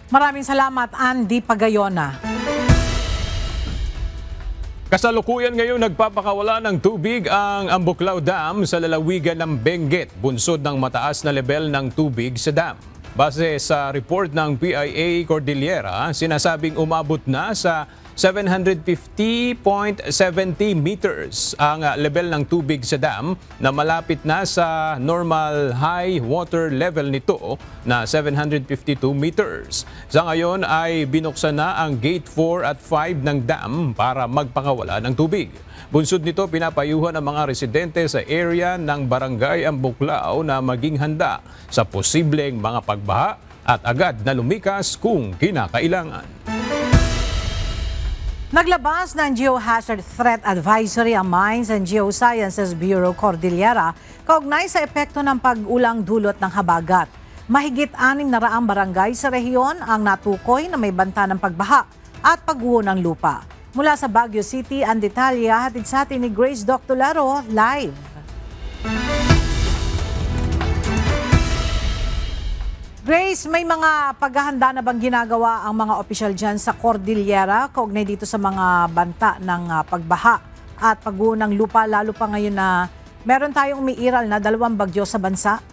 Maraming salamat, Andy Pagayona. Kasalukuyan ngayon nagpapakawala ng tubig ang Ambuklao Dam sa lalawigan ng Benguet, bunsod ng mataas na level ng tubig sa dam. Base sa report ng PIA Cordillera, sinasabing umabot na sa 750.70 meters ang level ng tubig sa dam na malapit na sa normal high water level nito na 752 meters. Sa ngayon ay binuksan na ang gate 4 at 5 ng dam para magpakawala ng tubig. Bunsod nito, pinapayuhan ang mga residente sa area ng Barangay Ambuklao na maging handa sa posibleng mga pagbaha at agad na lumikas kung kinakailangan. Naglabas ng Geohazard Threat Advisory ang Mines and Geosciences Bureau Cordillera kaugnay sa epekto ng pag-ulang dulot ng habagat. Mahigit 600 barangay sa rehiyon ang natukoy na may banta ng pagbaha at pagguho ng lupa. Mula sa Baguio City, ang detalya hatid sa atin ni Grace Doctolaro live. Grace, may mga paghahanda na bang ginagawa ang mga opisyal dyan sa Cordillera kaugnay dito sa mga banta ng pagbaha at pagguho ng lupa, lalo pa ngayon na meron tayong umiiral na 2 bagyo sa bansa?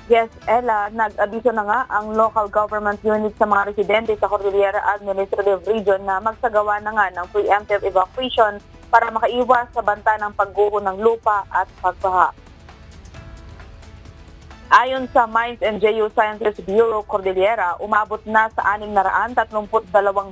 Yes, Ella, nag-abiso na nga ang local government unit sa mga residente sa Cordillera Administrative Region na magsagawa na nga ng preemptive evacuation para makaiwas sa banta ng pagguho ng lupa at pagbaha. Ayon sa Mines and Geosciences Bureau Cordillera, umabot na sa 632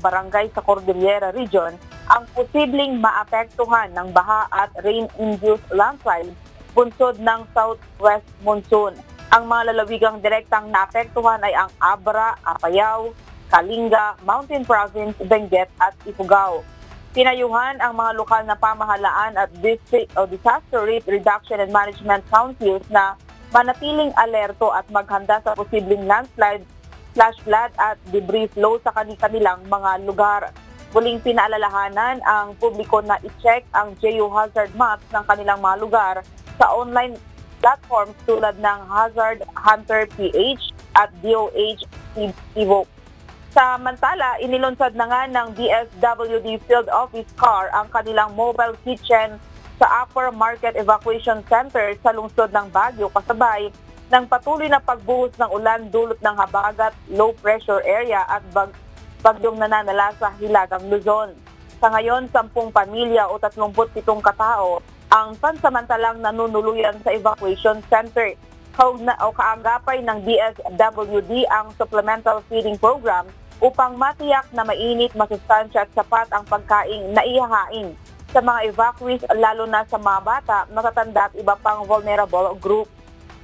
barangay sa Cordillera Region ang posibleng maapektuhan ng baha at rain-induced landslide bunsod ng southwest monsoon. Ang mga lalawigang direktang naapektuhan ay ang Abra, Apayao, Kalinga, Mountain Province, Benguet at Ifugao. Pinayuhan ang mga lokal na pamahalaan at district o disaster risk reduction and management councils na manatiling alerto at maghanda sa posibleng landslide, flash flood at debris flow sa kanilang mga lugar. Muling pinaalalahanan ang publiko na i-check ang geohazard maps ng kanilang mga lugar sa online platforms tulad ng Hazard Hunter PH at DOH Evoke. Samantala, inilunsad na nga ng DSWD Field Office Car ang kanilang mobile kitchen sa Upper Market Evacuation Center sa lungsod ng Baguio kasabay ng patuloy na pagbuhos ng ulan dulot ng habagat, low pressure area at bagyong nananala sa Hilagang Luzon. Sa ngayon, 10 pamilya o 37 katao ang pansamantalang nanunuluyan sa evacuation center. Kaanggapay ng DSWD ang supplemental feeding program upang matiyak na mainit, masustansya at sapat ang pagkain na ihahain sa mga evacuees, lalo na sa mga bata, matatanda at iba pang vulnerable group.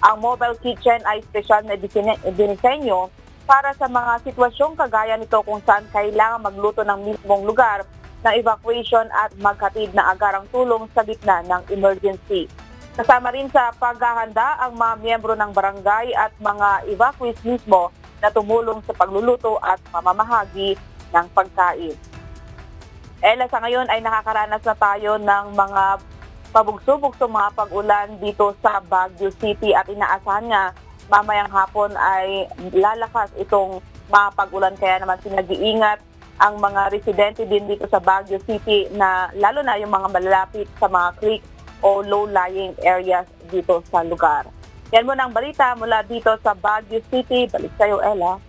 Ang mobile kitchen ay special na dinisenyo para sa mga sitwasyong kagaya nito kung saan kailangan magluto ng mismong lugar ng evacuation at maghatid na agarang tulong sa gitna ng emergency. Kasama rin sa paghahanda ang mga miyembro ng barangay at mga evacuees mismo na tumulong sa pagluluto at pamamahagi ng pagkain. Ella, sa ngayon ay nakakaranas na tayo ng mga pabugsubok sa mga pag-ulan dito sa Baguio City at inaasahan nga mamayang hapon ay lalakas itong mga pag-ulan, kaya naman pinag-iingat ang mga residente din dito sa Baguio City na lalo na yung mga malalapit sa mga creek o low-lying areas dito sa lugar. Yan muna ang balita mula dito sa Baguio City. Balik sa'yo, Ella.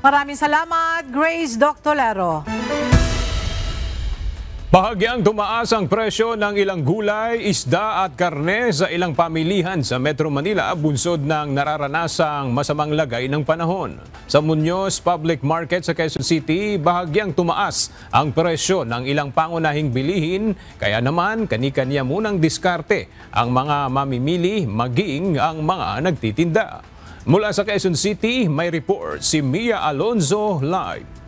Maraming salamat, Grace Doctolero. Bahagyang tumaas ang presyo ng ilang gulay, isda at karne sa ilang pamilihan sa Metro Manila bunsod ng nararanasang masamang lagay ng panahon. Sa Muñoz Public Market sa Quezon City, bahagyang tumaas ang presyo ng ilang pangunahing bilihin, kaya naman kani-kanya munang diskarte ang mga mamimili maging ang mga nagtitinda. Mula sa Quezon City, may report si Mia Alonzo live.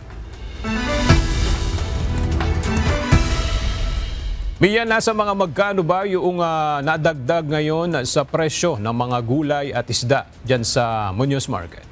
Mia, nasa mga magkano ba yung nadagdag ngayon sa presyo ng mga gulay at isda dyan sa Muñoz Market?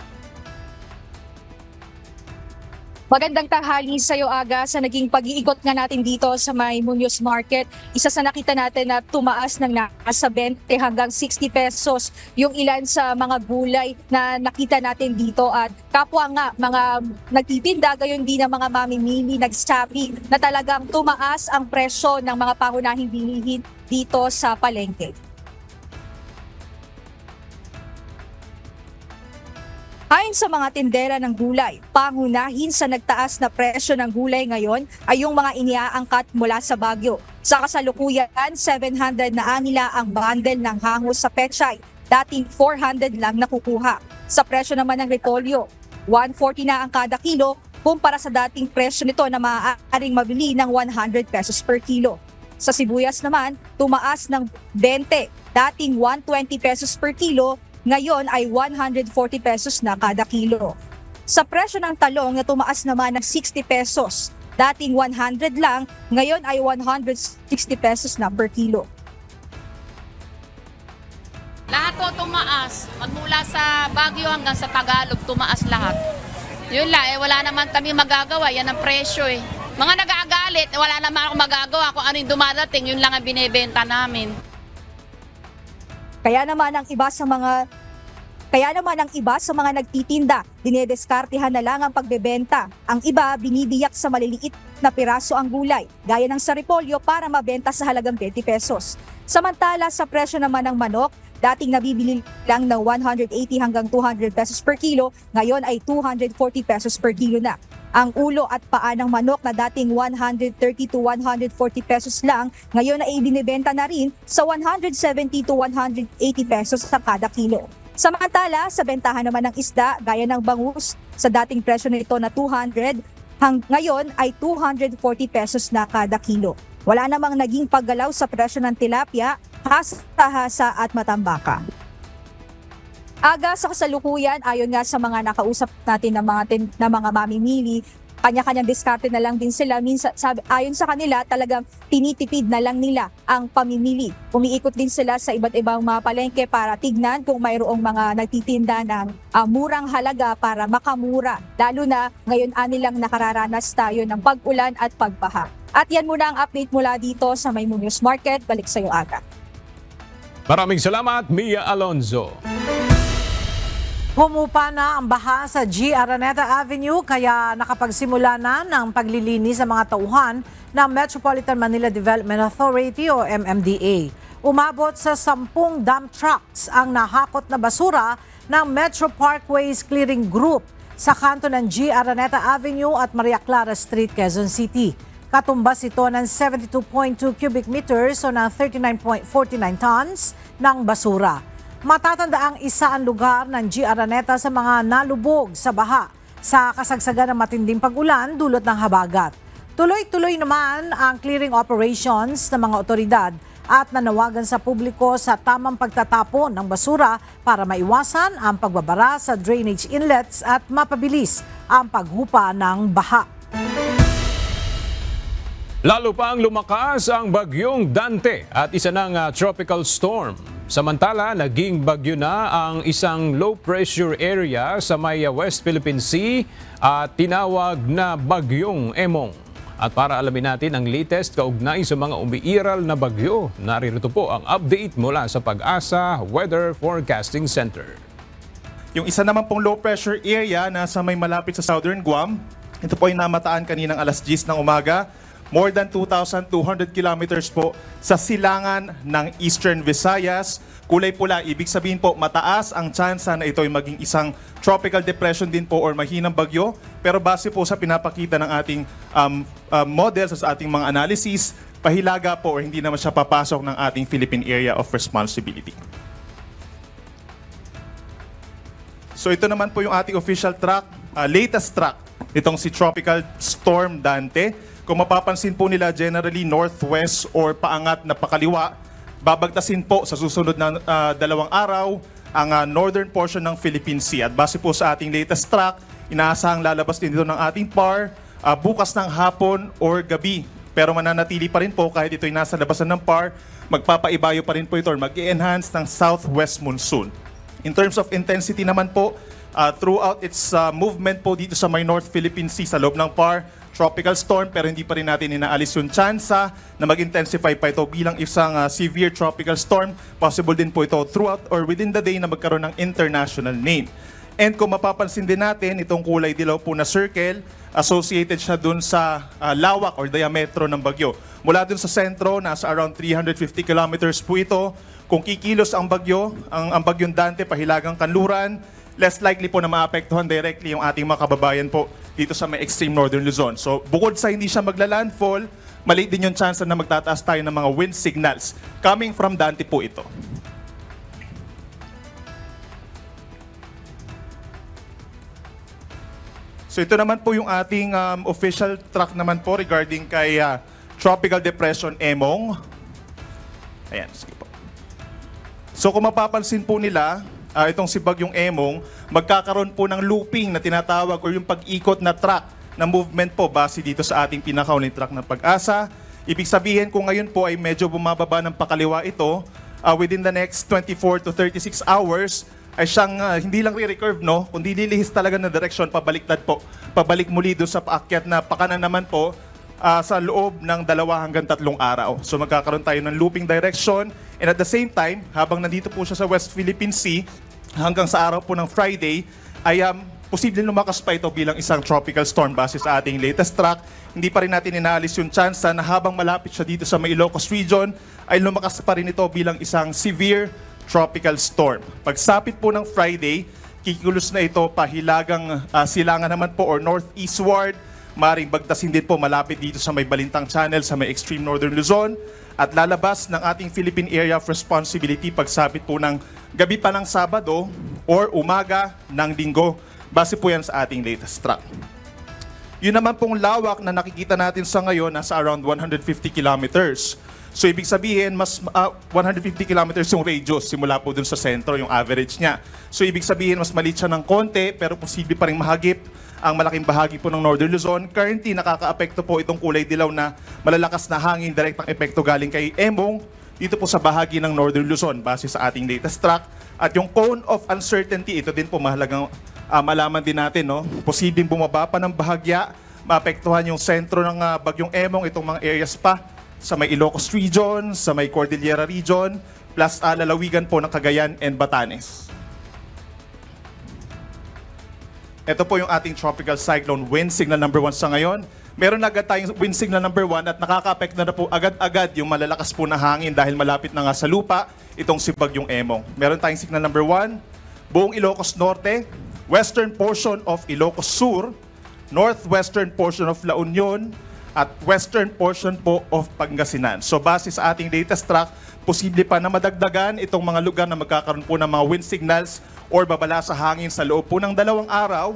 Magandang tanghali sa iyo, Aga. Sa naging pag-iikot nga natin dito sa may Muñoz Market, isa sa nakita natin na tumaas ng nasa 20 hanggang 60 pesos yung ilan sa mga gulay na nakita natin dito. At kapwa nga mga nagtitinda, gayon din ang mga mamimili, nagsabi na talagang tumaas ang presyo ng mga pangunahing bilihin dito sa palengke. Ayon sa mga tindera ng gulay, pangunahin sa nagtaas na presyo ng gulay ngayon ay yung mga iniaangkat mula sa Baguio. Sa kasalukuyan, 700 na nila ang bundle ng hangos sa pechay, dating 400 lang nakukuha. Sa presyo naman ng repolyo, 140 na ang kada kilo kumpara sa dating presyo nito na maaaring mabili ng 100 pesos per kilo. Sa sibuyas naman, tumaas ng 20, dating 120 pesos per kilo, ngayon ay 140 pesos na kada kilo. Sa presyo ng talong na tumaas naman ng 60 pesos, dating 100 lang, ngayon ay 160 pesos na per kilo. Lahat po tumaas. Magmula sa Baguio hanggang sa Tagalog, tumaas lahat. Yun lang, wala naman kami magagawa. Yan ang presyo eh. Mga nag-aagalit, wala naman akong magagawa. Kung ano yung dumadating, yun lang ang binibenta namin. Kaya naman ang iba sa mga nagtitinda, dinedeskartehan na lang ang pagbebenta. Ang iba, binibiyak sa maliliit na piraso ang gulay, gaya ng sa repolyo para mabenta sa halagang 20 pesos. Samantala, sa presyo naman ng manok, dating nabibili lang ng 180 hanggang 200 pesos per kilo, ngayon ay 240 pesos per kilo na. Ang ulo at paa ng manok na dating 130 to 140 pesos lang, ngayon ay ibinibenta na rin sa 170 to 180 pesos sa kada kilo. Samantala, sa bentahan naman ng isda, gaya ng bangus, sa dating presyo nito na 200, ngayon ay 240 pesos na kada kilo. Wala namang naging paggalaw sa presyo ng tilapia, hasa at matambaka. Aga sa kasalukuyan, ayon nga sa mga nakausap natin na mga mamimili, kanya-kanyang diskarte na lang din sila. Minsan, ayon sa kanila, talagang tinitipid na lang nila ang pamimili. Umiikot din sila sa iba't ibang mga palengke para tignan kung mayroong mga nagtitinda ng murang halaga para makamura. Lalo na ngayon anilang nakararanas tayo ng pag-ulan at pagbaha. At yan muna ang update mula dito sa Maymun News Market. Balik sa iyo, Aga. Maraming salamat, Mia Alonzo. Humupa na ang baha sa G. Araneta Avenue kaya nakapagsimula na ng paglilinis sa mga tauhan ng Metropolitan Manila Development Authority o MMDA. Umabot sa 10 dump trucks ang nahakot na basura ng Metro Parkways Clearing Group sa kanto ng G. Araneta Avenue at Maria Clara Street, Quezon City. Katumbas ito ng 72.2 cubic meters o ng 39.49 tons ng basura. Matatanda ang isa ang lugar ng G. Araneta sa mga nalubog sa baha sa kasagsagan ng matinding pag-ulan dulot ng habagat. Tuloy-tuloy naman ang clearing operations ng mga otoridad at nanawagan sa publiko sa tamang pagtatapon ng basura para maiwasan ang pagbabara sa drainage inlets at mapabilis ang paghupa ng baha. Lalo pang lumakas ang bagyong Dante at isa ng tropical storm. Samantala, naging bagyo na ang isang low-pressure area sa may West Philippine Sea at tinawag na bagyong Emong. At para alamin natin ang latest kaugnay sa mga umiiral na bagyo, narito po ang update mula sa Pag-asa Weather Forecasting Center. Yung isa naman pong low-pressure area na sa may malapit sa Southern Guam, ito po ay namataan kaninang alas 10 ng umaga. More than 2,200 kilometers po sa silangan ng Eastern Visayas. Kulay pula, ibig sabihin po mataas ang tsansa na ito ay maging isang tropical depression din po or mahinang bagyo. Pero base po sa pinapakita ng ating models sa ating mga analysis, pahilaga po or hindi naman siya papasok ng ating Philippine Area of Responsibility. So ito naman po yung ating official track, latest track, itong si Tropical Storm Dante. Kung mapapansin po nila, generally northwest or paangat na pakaliwa, babagtasin po sa susunod na 2 araw ang northern portion ng Philippine Sea. At base po sa ating latest track, inaasahang lalabas din dito ng ating PAR bukas ng hapon or gabi. Pero mananatili pa rin po kahit ito'y nasa labasan ng PAR, magpapaibayo pa rin po ito or mag-i-enhance ng southwest monsoon. In terms of intensity naman po, throughout its movement po dito sa may North Philippine Sea sa loob ng PAR, tropical storm pero hindi pa rin natin inaalis yung tsansa na mag-intensify pa ito bilang isang severe tropical storm. Possible din po ito throughout or within the day na magkaroon ng international name. And kung mapapansin din natin, itong kulay dilaw po na circle, associated siya dun sa lawak or diametro ng bagyo. Mula dun sa sentro, nasa around 350 kilometers po ito. Kung kikilos ang bagyo, ang bagyong Dante, pahilagang kanluran, less likely po na maapektuhan directly yung ating mga kababayan po dito sa may extreme northern Luzon. So bukod sa hindi siya magla-landfall, maliit din yung chance na magtataas tayo ng mga wind signals coming from Dante po ito. So ito naman po yung ating official track naman po regarding kay Tropical Depression Emong. Ayan, sige po. So kung mapapansin po nila, itong si Bagyong Emong, magkakaroon po ng looping na tinatawag or yung pag-ikot na track na movement po base dito sa ating pinakauling track ng Pag-asa. Ibig sabihin kung ngayon po ay medyo bumababa ng pakaliwa ito, within the next 24 to 36 hours, ay siyang hindi lang re-recurve, no? Kundi lilihis talaga na direksyon, pabaliktad po. Pabalik muli doon sa paakyat na pakanan naman po, sa loob ng 2 hanggang 3 araw. So magkakaroon tayo ng looping direction, and at the same time, habang nandito po siya sa West Philippine Sea, hanggang sa araw po ng Friday, ay posibleng lumakas pa ito bilang isang tropical storm base sa ating latest track. Hindi pa rin natin inaalis yung chance na habang malapit siya dito sa may Ilocos region, ay lumakas pa rin ito bilang isang severe tropical storm. Pagsapit po ng Friday, kikilos na ito pahilagang silangan naman po or northeastward. Maring bagtasin din po malapit dito sa may Balintang Channel sa may extreme northern Luzon at lalabas ng ating Philippine Area of Responsibility pagsapit po ng gabi pa ng Sabado or umaga ng Linggo. Base po yan sa ating latest track. Yun naman pong lawak na nakikita natin sa ngayon nasa around 150 kilometers. So ibig sabihin, mas 150 kilometers yung radius simula po dun sa sentro, yung average niya. So ibig sabihin, mas maliit siya ng konti pero posible pa rin mahagip ang malaking bahagi po ng Northern Luzon. Currently, nakaka-apekto po itong kulay dilaw na malalakas na hangin, direktang epekto galing kay Emong dito po sa bahagi ng Northern Luzon base sa ating latest track. At yung cone of uncertainty, ito din po mahalagang malaman din natin, no? Posibleng bumaba pa ng bahagya, maapektuhan yung sentro ng bagyong Emong, itong mga areas pa sa may Ilocos region, sa may Cordillera region, plus lalawigan po ng Cagayan and Batanes. Ito po yung ating tropical cyclone wind signal number 1 sa ngayon. Meron na agad tayong wind signal number 1 at nakaka-apekto na po agad-agad yung malalakas po na hangin dahil malapit na nga sa lupa itong si bagyong Emong. Meron tayong signal number 1, buong Ilocos Norte, western portion of Ilocos Sur, northwestern portion of La Union, at western portion po of Pangasinan. So base sa ating latest track, posible pa na madagdagan itong mga lugar na magkakaroon po ng mga wind signals or babala sa hangin sa loob po ng 2 araw.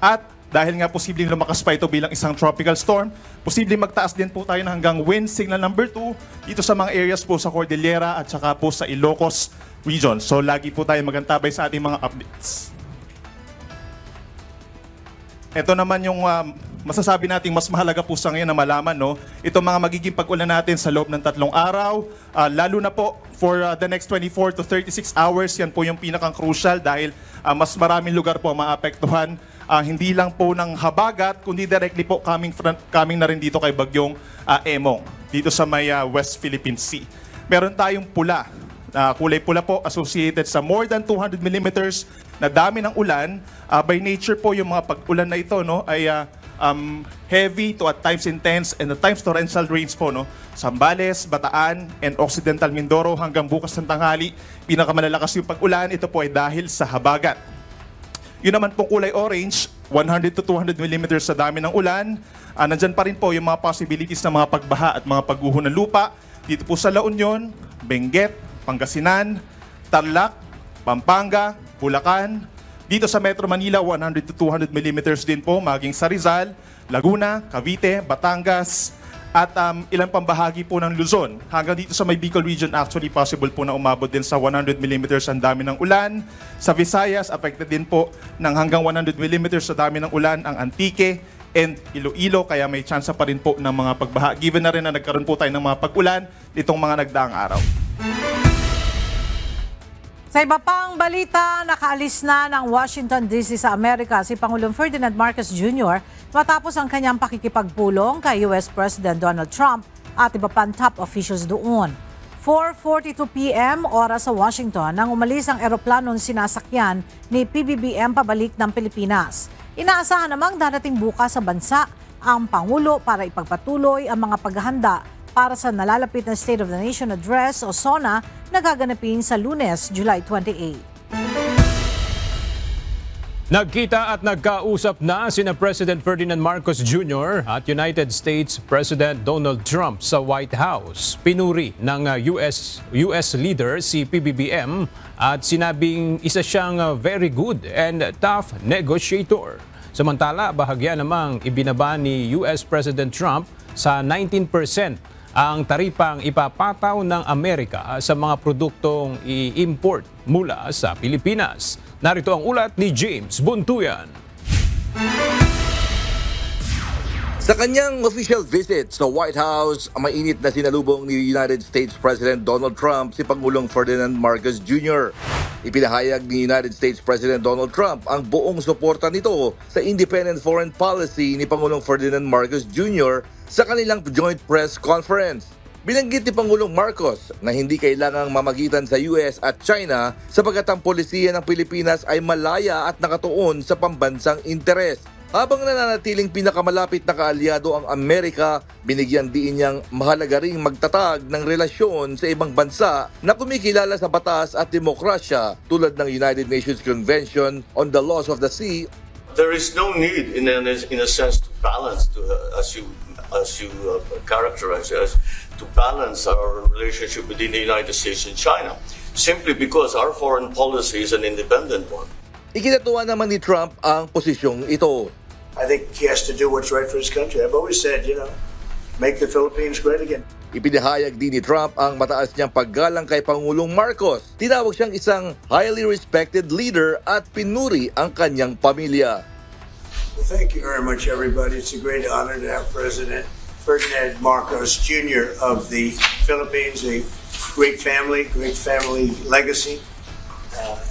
At dahil nga posibleng lumakas pa ito bilang isang tropical storm, posibleng magtaas din po tayo na hanggang wind signal number 2 dito sa mga areas po sa Cordillera at saka po sa Ilocos region. So lagi po tayo magantabay sa ating mga updates. Ito naman yung masasabi nating mas mahalaga po sa ngayon na malaman, no? Itong mga magiging pag-ulan natin sa loob ng 3 araw, lalo na po for the next 24 to 36 hours, yan po yung pinakang crucial dahil mas maraming lugar po maapektuhan. Hindi lang po ng habagat, kundi directly po coming na rin dito kay bagyong Emong, dito sa may West Philippine Sea. Meron tayong pula, kulay pula po associated sa more than 200 millimeters na dami ng ulan. By nature po yung mga pag-ulan na ito, no, ay heavy to at times intense and at times torrential rains po, no. Zambales, Bataan, and Occidental Mindoro hanggang bukas ng tanghali. Pinakamalalakas yung pag-ulan, ito po ay dahil sa habagat. Yun naman pong kulay orange, 100 to 200 millimeters sa dami ng ulan. Nandyan pa rin po yung mga possibilities na mga pagbaha at mga pagguho ng lupa. Dito po sa La Union, Benguet, Pangasinan, Tarlac, Pampanga, Bulacan. Dito sa Metro Manila, 100 to 200 millimeters din po, maging sa Rizal, Laguna, Cavite, Batangas, at ilang pambahagi po ng Luzon. Hanggang dito sa may Bicol region, actually possible po na umabot din sa 100 millimeters ang dami ng ulan. Sa Visayas, affected din po ng hanggang 100 millimeters sa dami ng ulan ang Antique and Iloilo, kaya may chance pa rin po ng mga pagbaha. Given na rin na nagkaroon po tayo ng mga pag-ulan nitong mga nagdaang araw. Sa iba pang balita, nakaalis na ng Washington DC sa Amerika si Pangulong Ferdinand Marcos Jr. matapos ang kanyang pakikipagpulong kay US President Donald Trump at iba pang top officials doon. 4:42 p.m. oras sa Washington nang umalis ang eroplanong sinasakyan ni PBBM pabalik ng Pilipinas. Inaasahan namang darating bukas sa bansa ang Pangulo para ipagpatuloy ang mga paghahanda para sa nalalapit na State of the Nation Address o SONA na gaganapin sa Lunes, July 28. Nagkita at nagkausap na sina President Ferdinand Marcos Jr. at United States President Donald Trump sa White House. Pinuri ng US leader si PBBM at sinabing isa siyang very good and tough negotiator. Samantala, bahagya namang ibinaba ni US President Trump sa 19% ang taripang ipapataw ng Amerika sa mga produktong i-import mula sa Pilipinas. Narito ang ulat ni James Buntuyan. Sa kanyang official visit sa White House, mainit na sinalubong ni United States President Donald Trump si Pangulong Ferdinand Marcos Jr. Ipinahayag ni United States President Donald Trump ang buong suporta nito sa independent foreign policy ni Pangulong Ferdinand Marcos Jr. sa kanilang joint press conference. Binanggit ni Pangulong Marcos na hindi kailangang mamagitan sa US at China sapagkat ang polisiya ng Pilipinas ay malaya at nakatuon sa pambansang interes. Habang nananatiling pinakamalapit na kaalyado ang Amerika, binigyan diin niyang mahalaga ring magtatag ng relasyon sa ibang bansa na kumikilala sa batas at demokrasya tulad ng United Nations Convention on the Laws of the Sea. There is no need in a sense to balance, as you characterize it, to balance our relationship within the United States and China, simply because our foreign policy is an independent one. Ikinatuwa naman ni Trump ang posisyong ito. I think he has to do what's right for his country. I've always said, make the Philippines great again. Ipinahayag din ni Trump ang mataas niyang paggalang kay Pangulong Marcos. Tinawag siyang isang highly respected leader at pinuri ang kanyang pamilya. Well, thank you very much, everybody. It's a great honor to have President Ferdinand Marcos Jr. of the Philippines, a great family legacy,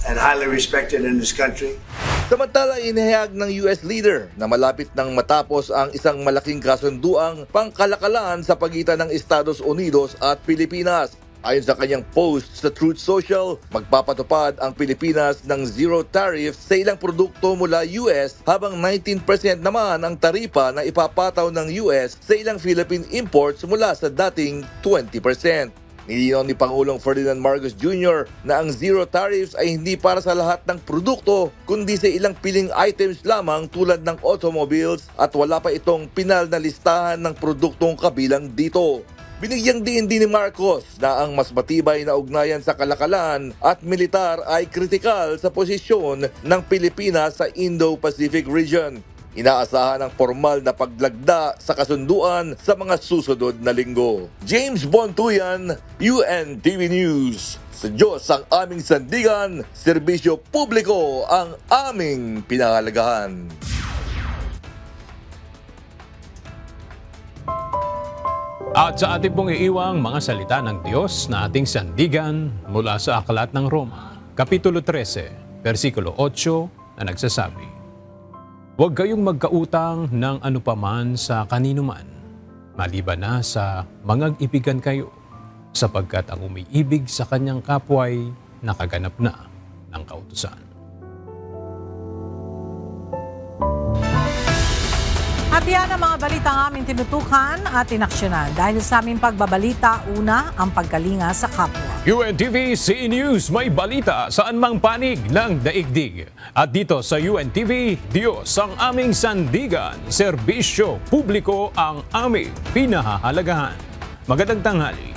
and highly respected in this country. Samantala, inihayag ng US leader na malapit nang matapos ang isang malaking kasunduang pangkalakalan sa pagitan ng Estados Unidos at Pilipinas. Ayon sa kanyang post sa Truth Social, magpapatupad ang Pilipinas ng zero tariff sa ilang produkto mula US habang 19% naman ang taripa na ipapataw ng US sa ilang Philippine imports mula sa dating 20%. Nilinaw ni Pangulong Ferdinand Marcos Jr. na ang zero tariffs ay hindi para sa lahat ng produkto kundi sa ilang piling items lamang tulad ng automobiles at wala pa itong pinal na listahan ng produktong kabilang dito. Binigyang din ni Marcos na ang mas matibay na ugnayan sa kalakalan at militar ay kritikal sa posisyon ng Pilipinas sa Indo-Pacific region. Inaasahan ang formal na paglagda sa kasunduan sa mga susunod na linggo. James Bontuyan, UNTV News. Sa Diyos ang aming sandigan, serbisyo publiko ang aming pinahalagahan. At sa ating pong iiwang mga salita ng Diyos na ating sandigan mula sa Aklat ng Roma, Kapitulo 13, versikulo 8 na nagsasabi, "Huwag kayong magkautang ng anupaman sa kaninuman, maliban na sa mangag-ibigan kayo, sapagkat ang umiibig sa kanyang kapwa'y nakaganap na ng kautusan." At yan ang mga balita ng aming tinutukan at inaksyonan. Dahil sa aming pagbabalita, una, ang pagkalinga sa kapwa. UNTV CE News, may balita saan mang panig ng daigdig. At dito sa UNTV, Diyos ang aming sandigan, serbisyo publiko ang aming pinahahalagahan. Magandang tanghali.